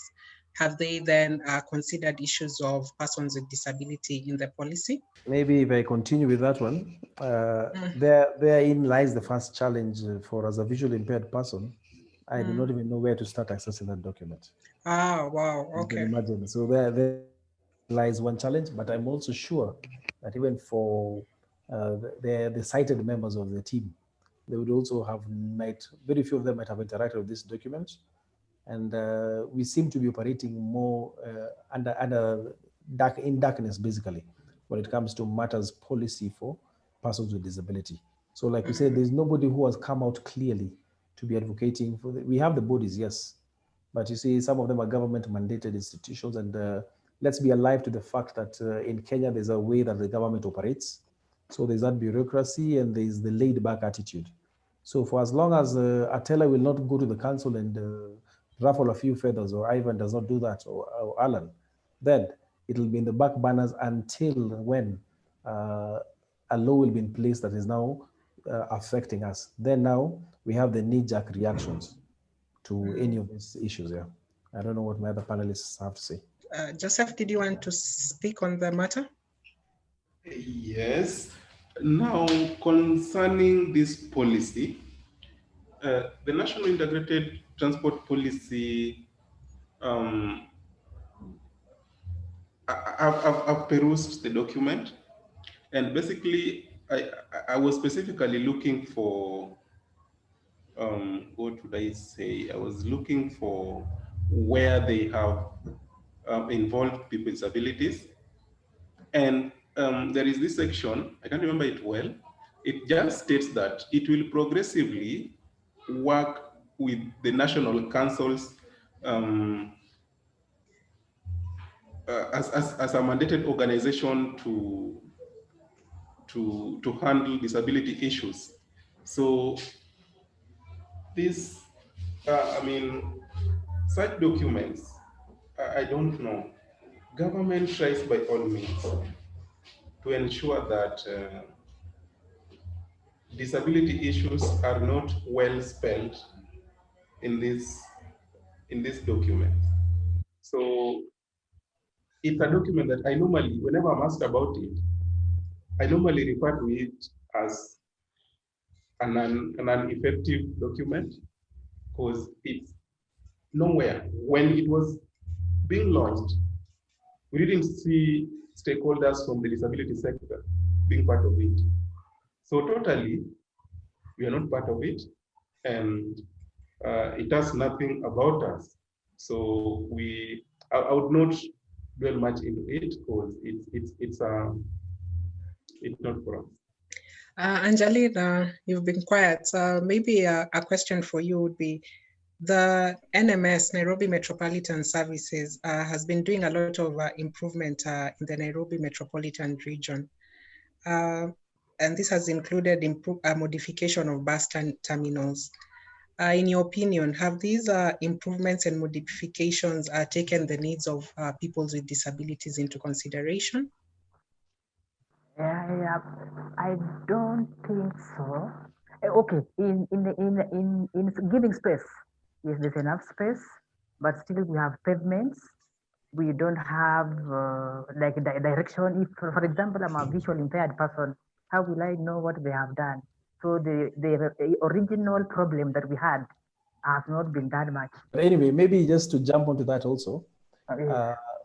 have they then considered issues of persons with disability in the policy? Maybe if I continue with that one, therein lies the first challenge for as a visually impaired person. I do not even know where to start accessing that document. Ah, wow, okay. You can imagine. So there lies one challenge, but I'm also sure that even for the sighted members of the team, they would also very few of them might have interacted with this document. And we seem to be operating more in darkness, basically, when it comes to matters policy for persons with disability. So like we said, there's nobody who has come out clearly to be advocating for we have the bodies, yes, but you see, some of them are government mandated institutions, and let's be alive to the fact that in Kenya, there's a way that the government operates. So there's that bureaucracy and there's the laid back attitude. So for as long as a teller will not go to the council and ruffle a few feathers, or Ivan does not do that, or Alan, then it will be in the back burners until when a law will be in place that is now affecting us. Then now we have the knee-jerk reactions to any of these issues. Yeah, I don't know what my other panelists have to say. Joseph, did you want to speak on the matter? Yes. Now, concerning this policy, the National Integrated Transport Policy, I've perused the document, and basically, I was specifically looking for, what would I say? I was looking for where they have involved people with disabilities. And there is this section, I can't remember it well. It just states that it will progressively work with the national councils as a mandated organization to handle disability issues. So this, I mean, such documents, I don't know. Government tries by all means to ensure that disability issues are not well spelled in this document. So it's a document that I normally, whenever I'm asked about it, I normally refer to it as an effective document, because it's nowhere. When it was being launched, we didn't see stakeholders from the disability sector being part of it. So totally, we are not part of it, and it does nothing about us. So I would not dwell much into it, because it's not for us. Angelina, you've been quiet. Maybe a question for you would be, the NMS, Nairobi Metropolitan Services, has been doing a lot of improvement in the Nairobi metropolitan region. And this has included modification of bus terminals. In your opinion, have these improvements and modifications taken the needs of people with disabilities into consideration? Yeah, I don't think so. Okay, in giving space, yes, there's enough space, but still we have pavements. We don't have like direction. If, for example, I'm a visual impaired person, how will I know what they have done? So the original problem that we had has not been done much. But anyway, maybe just to jump onto that also,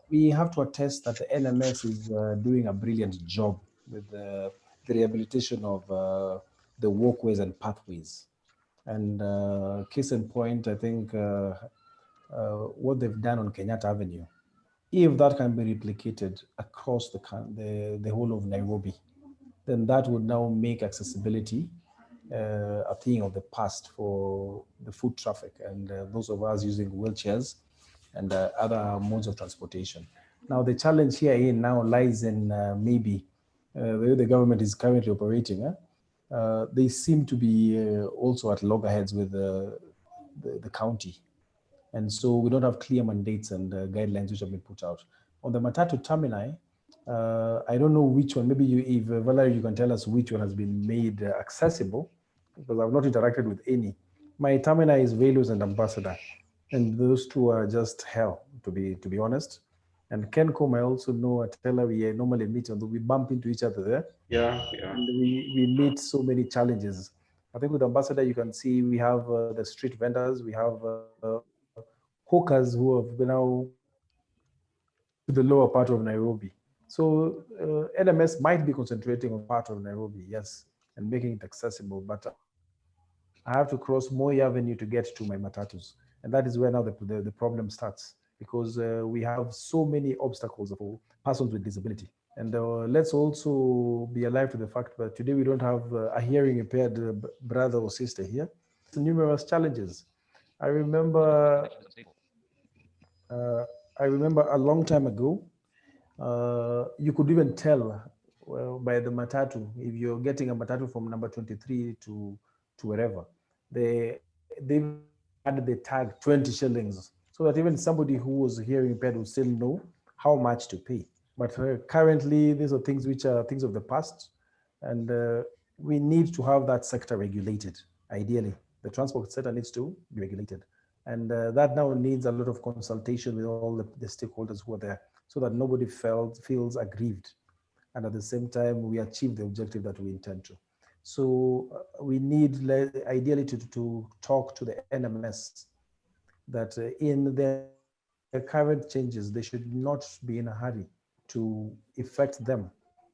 we have to attest that the NMS is doing a brilliant job with the rehabilitation of the walkways and pathways. And case in point, I think what they've done on Kenyatta Avenue, if that can be replicated across the whole of Nairobi, then that would now make accessibility a thing of the past for the foot traffic and those of us using wheelchairs and other modes of transportation. Now, the challenge here now lies in maybe the way the government is currently operating. They seem to be also at loggerheads with the county. And so we don't have clear mandates and guidelines which have been put out. On the Matatu Termini, I don't know which one, maybe if Valerie, you can tell us which one has been made accessible, because I've not interacted with any. My termini is Velus and Ambassador, and those two are just hell, to be honest. And Kencom, I also know a teller we normally meet, and we bump into each other there. Yeah. And we meet so many challenges. I think with Ambassador, you can see we have the street vendors, we have hawkers who have now to the lower part of Nairobi. So NMS might be concentrating on part of Nairobi, yes, and making it accessible, but I have to cross Moi Avenue to get to my matatus. And that is where now the problem starts, because we have so many obstacles for persons with disability. And let's also be alive to the fact that today we don't have a hearing impaired brother or sister here. Numerous challenges. I remember a long time ago, you could even tell by the matatu. If you're getting a matatu from number 23 to wherever, they added the tag 20 shillings, so that even somebody who was hearing impaired would still know how much to pay. But currently, these are things which are things of the past, and we need to have that sector regulated. Ideally, the transport sector needs to be regulated, and that now needs a lot of consultation with all the stakeholders who are there, so that nobody feels aggrieved, and at the same time we achieve the objective that we intend to. So we need ideally to talk to the NMS that in their current changes, they should not be in a hurry to affect them.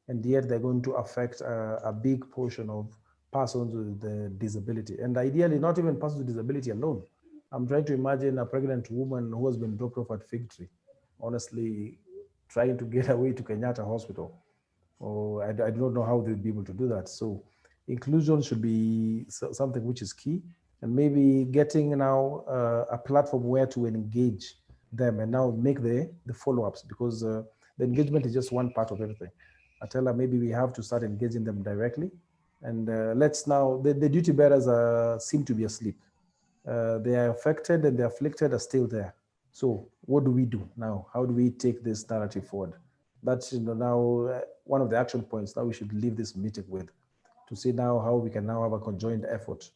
And yet they're going to affect a big portion of persons with the disability. And ideally, not even persons with disability alone. I'm trying to imagine a pregnant woman who has been dropped off at Fig Tree, honestly, trying to get away to Kenyatta Hospital. Or I do not know how they'll be able to do that. So inclusion should be something which is key, and maybe getting now a platform where to engage them and now make the follow-ups, because the engagement is just one part of everything. I tell her maybe we have to start engaging them directly, and let's now, the duty bearers seem to be asleep. They are affected and the afflicted are still there. So what do we do now? How do we take this narrative forward? That's now one of the action points now we should leave this meeting with, to see now how we can now have a conjoined effort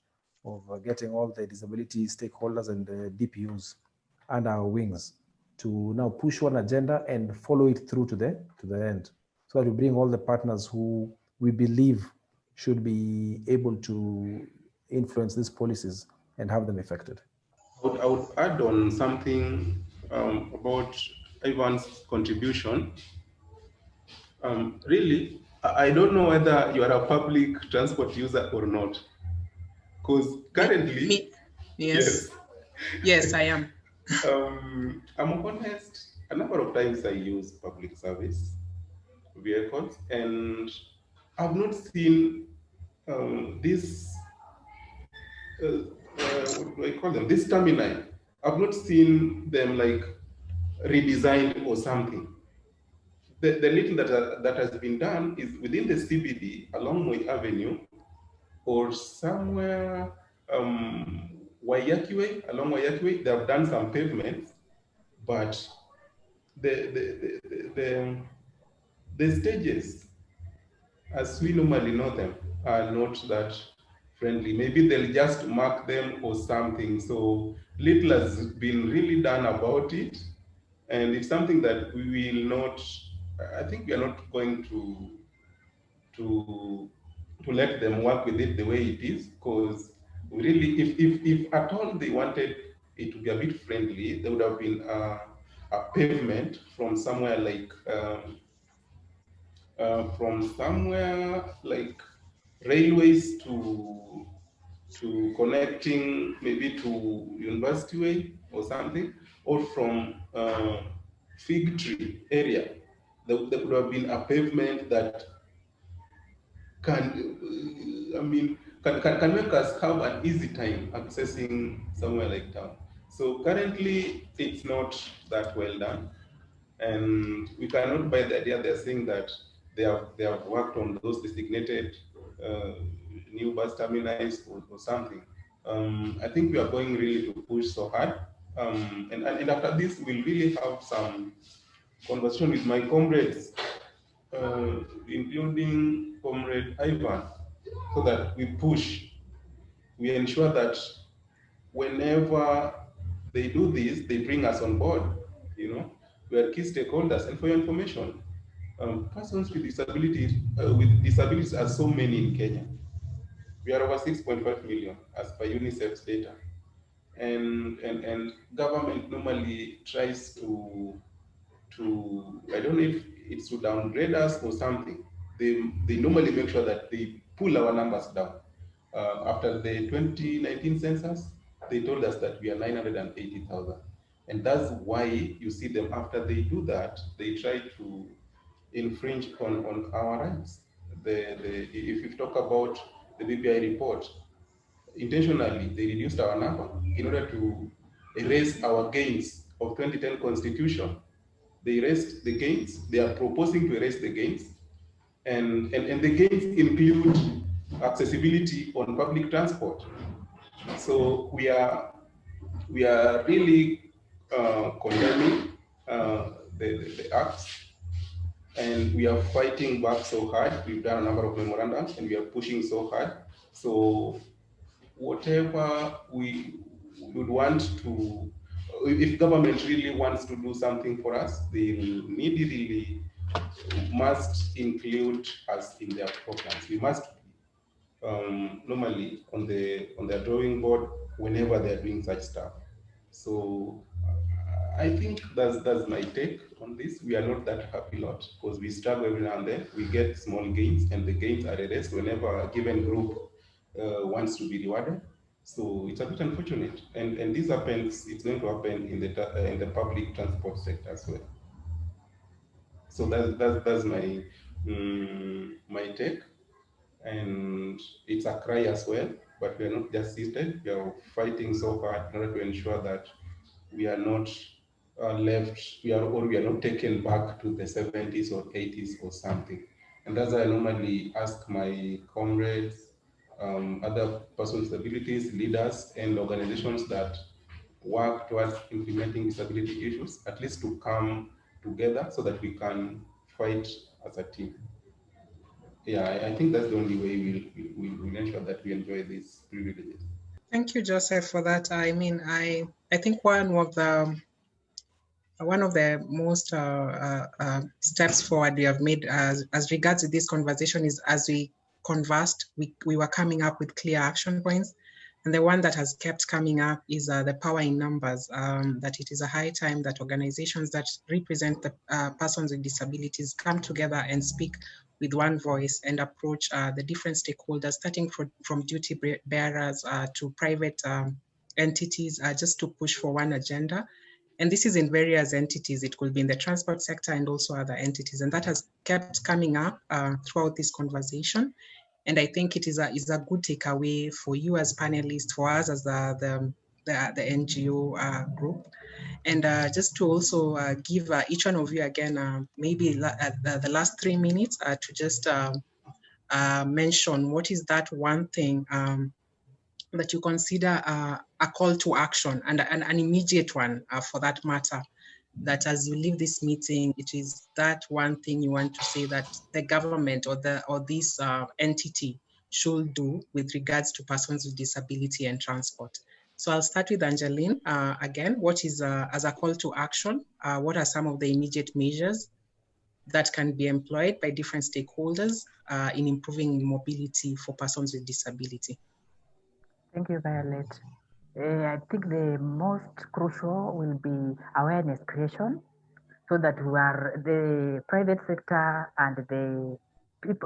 of getting all the disability stakeholders and the DPUs under our wings to now push one agenda and follow it through to the end, so that we bring all the partners who we believe should be able to influence these policies and have them affected. I would add on something about Ivan's contribution. Really, I don't know whether you are a public transport user or not, because currently, Yes. Yes, I am. I'm honest, a number of times I use public service vehicles, and I've not seen this, what do I call them, this terminal. I've not seen them like redesigned or something. The little that has been done is within the CBD along Moi Avenue or somewhere Waiyaki Way, along Waiyaki Way. They have done some pavements, but the stages, as we normally know them, are not that friendly. Maybe they'll just mark them or something. So little has been really done about it. And it's something that we will not, I think we are not going to let them work with it the way it is, because really, if at all they wanted it to be a bit friendly, there would have been a pavement from somewhere like railways to connecting maybe to University Way or something, or from Fig Tree area. There could have been a pavement that can make us have an easy time accessing somewhere like town. So currently, it's not that well done, and we cannot buy the idea. They're saying that they have worked on those designated new bus terminals or something. I think we are going really to push so hard, and after this, we'll really have some conversation with my comrades, including Comrade Ivan, so that we ensure that whenever they do this, they bring us on board. We are key stakeholders. And for your information, persons with disabilities are so many in Kenya. We are over 6.5 million as per UNICEF's data. And government normally tries to I don't know if it's to downgrade us or something. They normally make sure that they pull our numbers down. After the 2019 census, they told us that we are 980,000. And that's why you see them, after they do that, they try to infringe on our rights. If you talk about the BPI report, intentionally they reduced our number in order to erase our gains of 2010 constitution. They erased the gains. They are proposing to erase the gains. And the gains include accessibility on public transport. So we are really condemning the acts, and we are fighting back so hard. We've done a number of memorandums and we are pushing so hard. So whatever we would want to, if government really wants to do something for us, they really must include us in their programs. We must normally on their drawing board whenever they're doing such stuff. So I think that's my take on this. We are not that happy lot because we struggle every now and then. We get small gains, and the gains are erased whenever a given group wants to be rewarded. So it's a bit unfortunate, and this happens. It's going to happen in the public transport sector as well. So that's my my take, and it's a cry as well. But we are not just seated; we are fighting so hard in order to ensure that we are not left, we are not taken back to the 70s or 80s or something. And that's why I normally ask my comrades, other persons with disabilities, leaders, and organizations that work towards implementing disability issues, at least to come together so that we can fight as a team. Yeah, I think that's the only way we'll ensure that we enjoy these privileges. Thank you, Joseph, for that. I mean, I think one of the most steps forward we have made as regards to this conversation is as we conversed, we were coming up with clear action points. And the one that has kept coming up is the power in numbers, that it is a high time that organizations that represent the persons with disabilities come together and speak with one voice and approach the different stakeholders, starting from duty bearers to private entities, just to push for one agenda. And this is in various entities. It could be in the transport sector and also other entities. And that has kept coming up throughout this conversation. And I think it is a good takeaway for you as panelists, for us as the NGO group. And just to also give each one of you again, maybe the last 3 minutes to just mention what is that one thing that you consider a call to action, and an immediate one for that matter, that as you leave this meeting, it is that one thing you want to say that the government or this entity should do with regards to persons with disability and transport. So I'll start with Angeline. Again, what is, as a call to action, what are some of the immediate measures that can be employed by different stakeholders in improving mobility for persons with disability? Thank you, Violet. I think the most crucial will be awareness creation, so that we are the private sector and the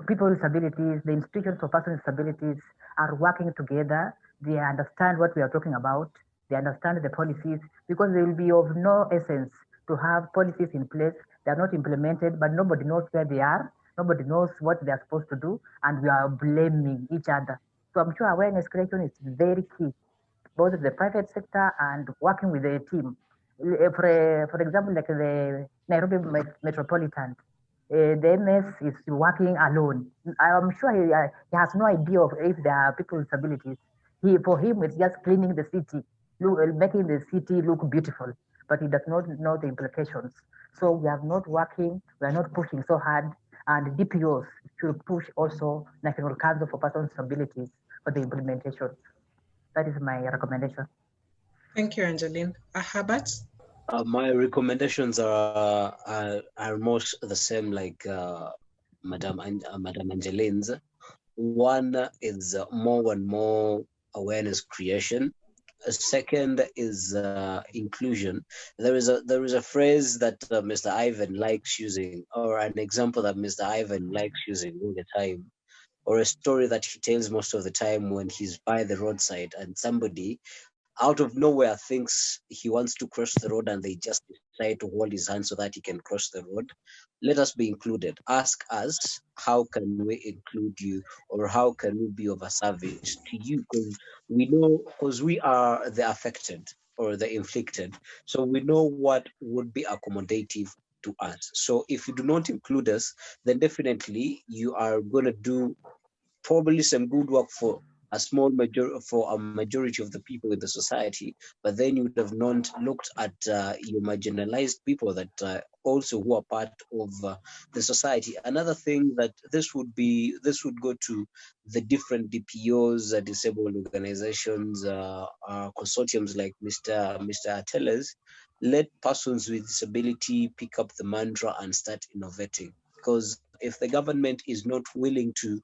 people with disabilities, the institutions for persons with disabilities are working together. They understand what we are talking about. They understand the policies, because they will be of no essence to have policies in place. They are not implemented, but nobody knows where they are. Nobody knows what they are supposed to do, and we are blaming each other. So I'm sure awareness creation is very key, both the private sector and working with the team. For example, like the Nairobi Metropolitan, the MS is working alone. I'm sure he has no idea of if there are people with disabilities. For him, it's just cleaning the city, making the city look beautiful, but he does not know the implications. So we are not working, we are not pushing so hard, and DPOs should push also National Council for Persons with Disabilities for the implementation. That is my recommendation. Thank you, Angeline. Herbert? My recommendations are almost the same like Madam Angeline's. One is more and more awareness creation. A second is inclusion. There is a phrase that Mr. Ivan likes using, or an example that Mr. Ivan likes using all the time, or a story that he tells most of the time when he's by the roadside and somebody out of nowhere thinks he wants to cross the road and they just decide to hold his hand so that he can cross the road. Let us be included. Ask us, how can we include you, or how can we be of a service to you? Because we know, because we are the affected or the inflicted. So we know what would be accommodative to us. So if you do not include us, then definitely you are going to do probably some good work for a majority of the people in the society, but then you would have not looked at your marginalized people that also who are part of the society. Another thing that this would go to the different DPOs, disabled organizations, consortiums like Mr. Tellers. Let persons with disability pick up the mantra and start innovating. Because if the government is not willing to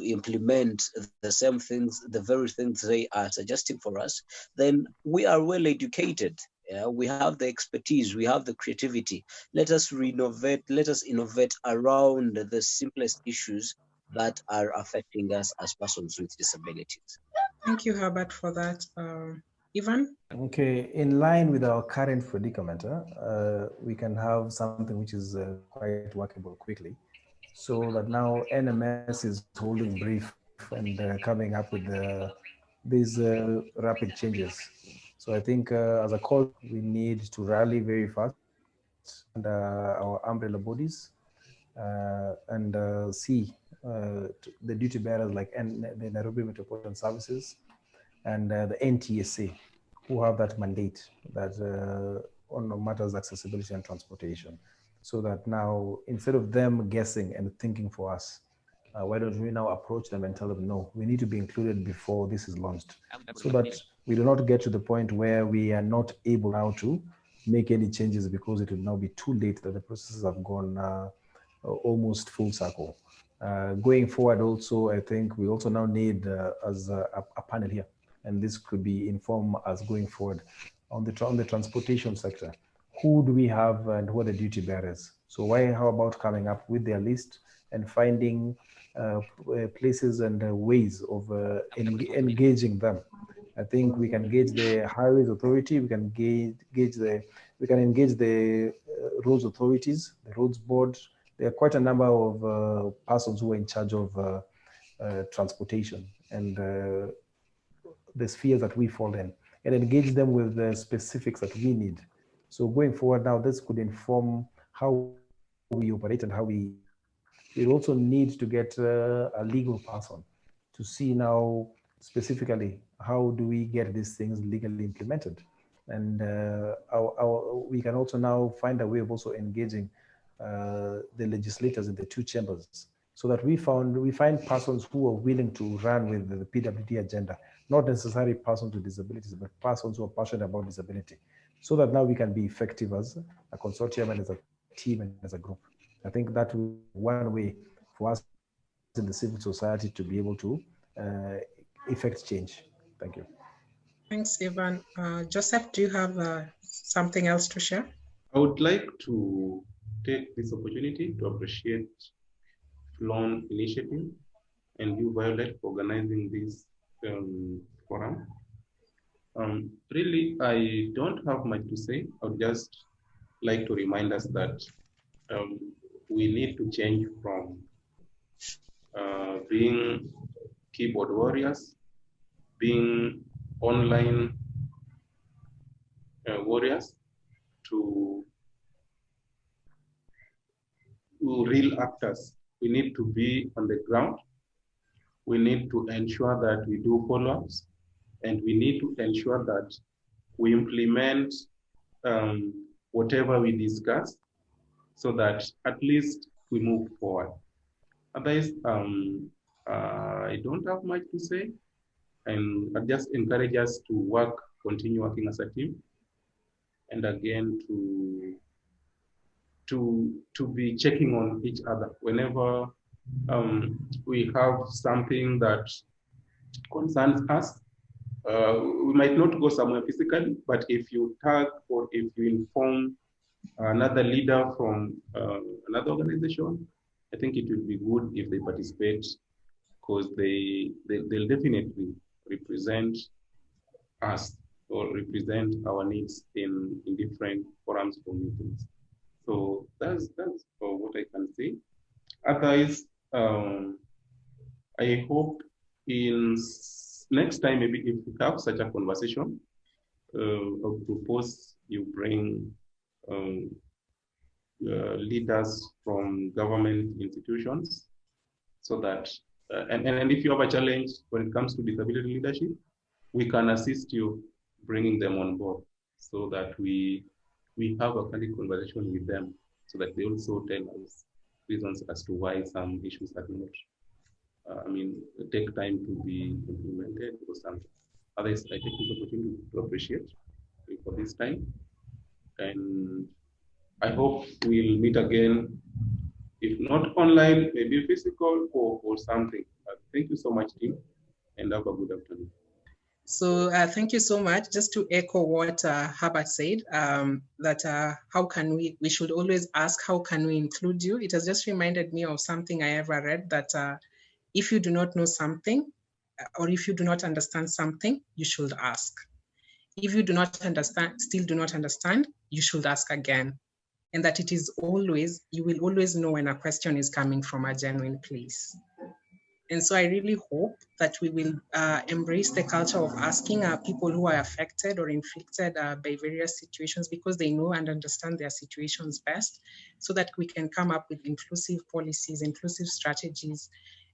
implement the same things, the very things they are suggesting for us, then we are well educated. Yeah, we have the expertise, we have the creativity. Let us renovate, let us innovate around the simplest issues that are affecting us as persons with disabilities. Thank you, Herbert, for that. Ivan? Okay, in line with our current predicament, we can have something which is quite workable quickly. So that now NMS is holding brief and coming up with these rapid changes. So I think as a call, we need to rally very fast under our umbrella bodies and see the duty bearers like the Nairobi Metropolitan Services and the NTSA, who have that mandate that on matters accessibility and transportation. So that now, instead of them guessing and thinking for us, why don't we now approach them and tell them, no, we need to be included before this is launched, so that we do not get to the point where we are not able now to make any changes because it will now be too late that the processes have gone almost full circle. Going forward also, I think we also now need as a panel here, and this could be informed as going forward on the transportation sector. Who do we have and who are the duty bearers? So how about coming up with their list and finding places and ways of engaging them? I think we can engage the highways authority, we can engage the roads authorities, the roads board. There are quite a number of persons who are in charge of transportation and the spheres that we fall in, and engage them with the specifics that we need. So going forward now, this could inform how we operate and how we also need to get a legal person to see now specifically how do we get these things legally implemented. And we can also now find a way of also engaging the legislators in the two chambers, so that we find persons who are willing to run with the PWD agenda, not necessarily persons with disabilities, but persons who are passionate about disability, so that now we can be effective as a consortium and as a team and as a group. I think that will be one way for us in the civil society to be able to effect change. Thank you. Thanks, Ivan. Joseph, do you have something else to share? I would like to take this opportunity to appreciate Flown Initiative and you, Violet, for organizing this forum. Really, I don't have much to say. I would just like to remind us that we need to change from being keyboard warriors, being online warriors, to real actors. We need to be on the ground. We need to ensure that we do follow-ups, and we need to ensure that we implement whatever we discuss, so that at least we move forward. Otherwise, I don't have much to say, and I just encourage us to continue working as a team, and again to be checking on each other whenever we have something that concerns us. We might not go somewhere physically, but if you tag or if you inform another leader from another organization, I think it will be good if they participate, because they'll definitely represent us or represent our needs in different forums or meetings. So that's what I can say. Otherwise, I hope in next time, maybe if we have such a conversation, I would propose you bring leaders from government institutions, so that, and if you have a challenge when it comes to disability leadership, we can assist you bringing them on board, so that we have a candid conversation with them, so that they also tell us reasons as to why some issues are not, take time to be implemented or something. Otherwise, I take this opportunity to appreciate you for this time, and I hope we'll meet again, if not online, maybe physical or something. Thank you so much, team, and have a good afternoon. So thank you so much. Just to echo what Herbert said, that how can we should always ask, how can we include you? It has just reminded me of something I ever read, that if you do not know something, or if you do not understand something, you should ask. If you do not understand, still do not understand, you should ask again. And that it is always, you will always know when a question is coming from a genuine place. And so I really hope that we will embrace the culture of asking people who are affected or inflicted by various situations, because they know and understand their situations best, so that we can come up with inclusive policies, inclusive strategies,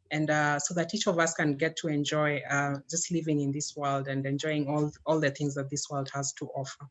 and so that each of us can get to enjoy just living in this world and enjoying all the things that this world has to offer.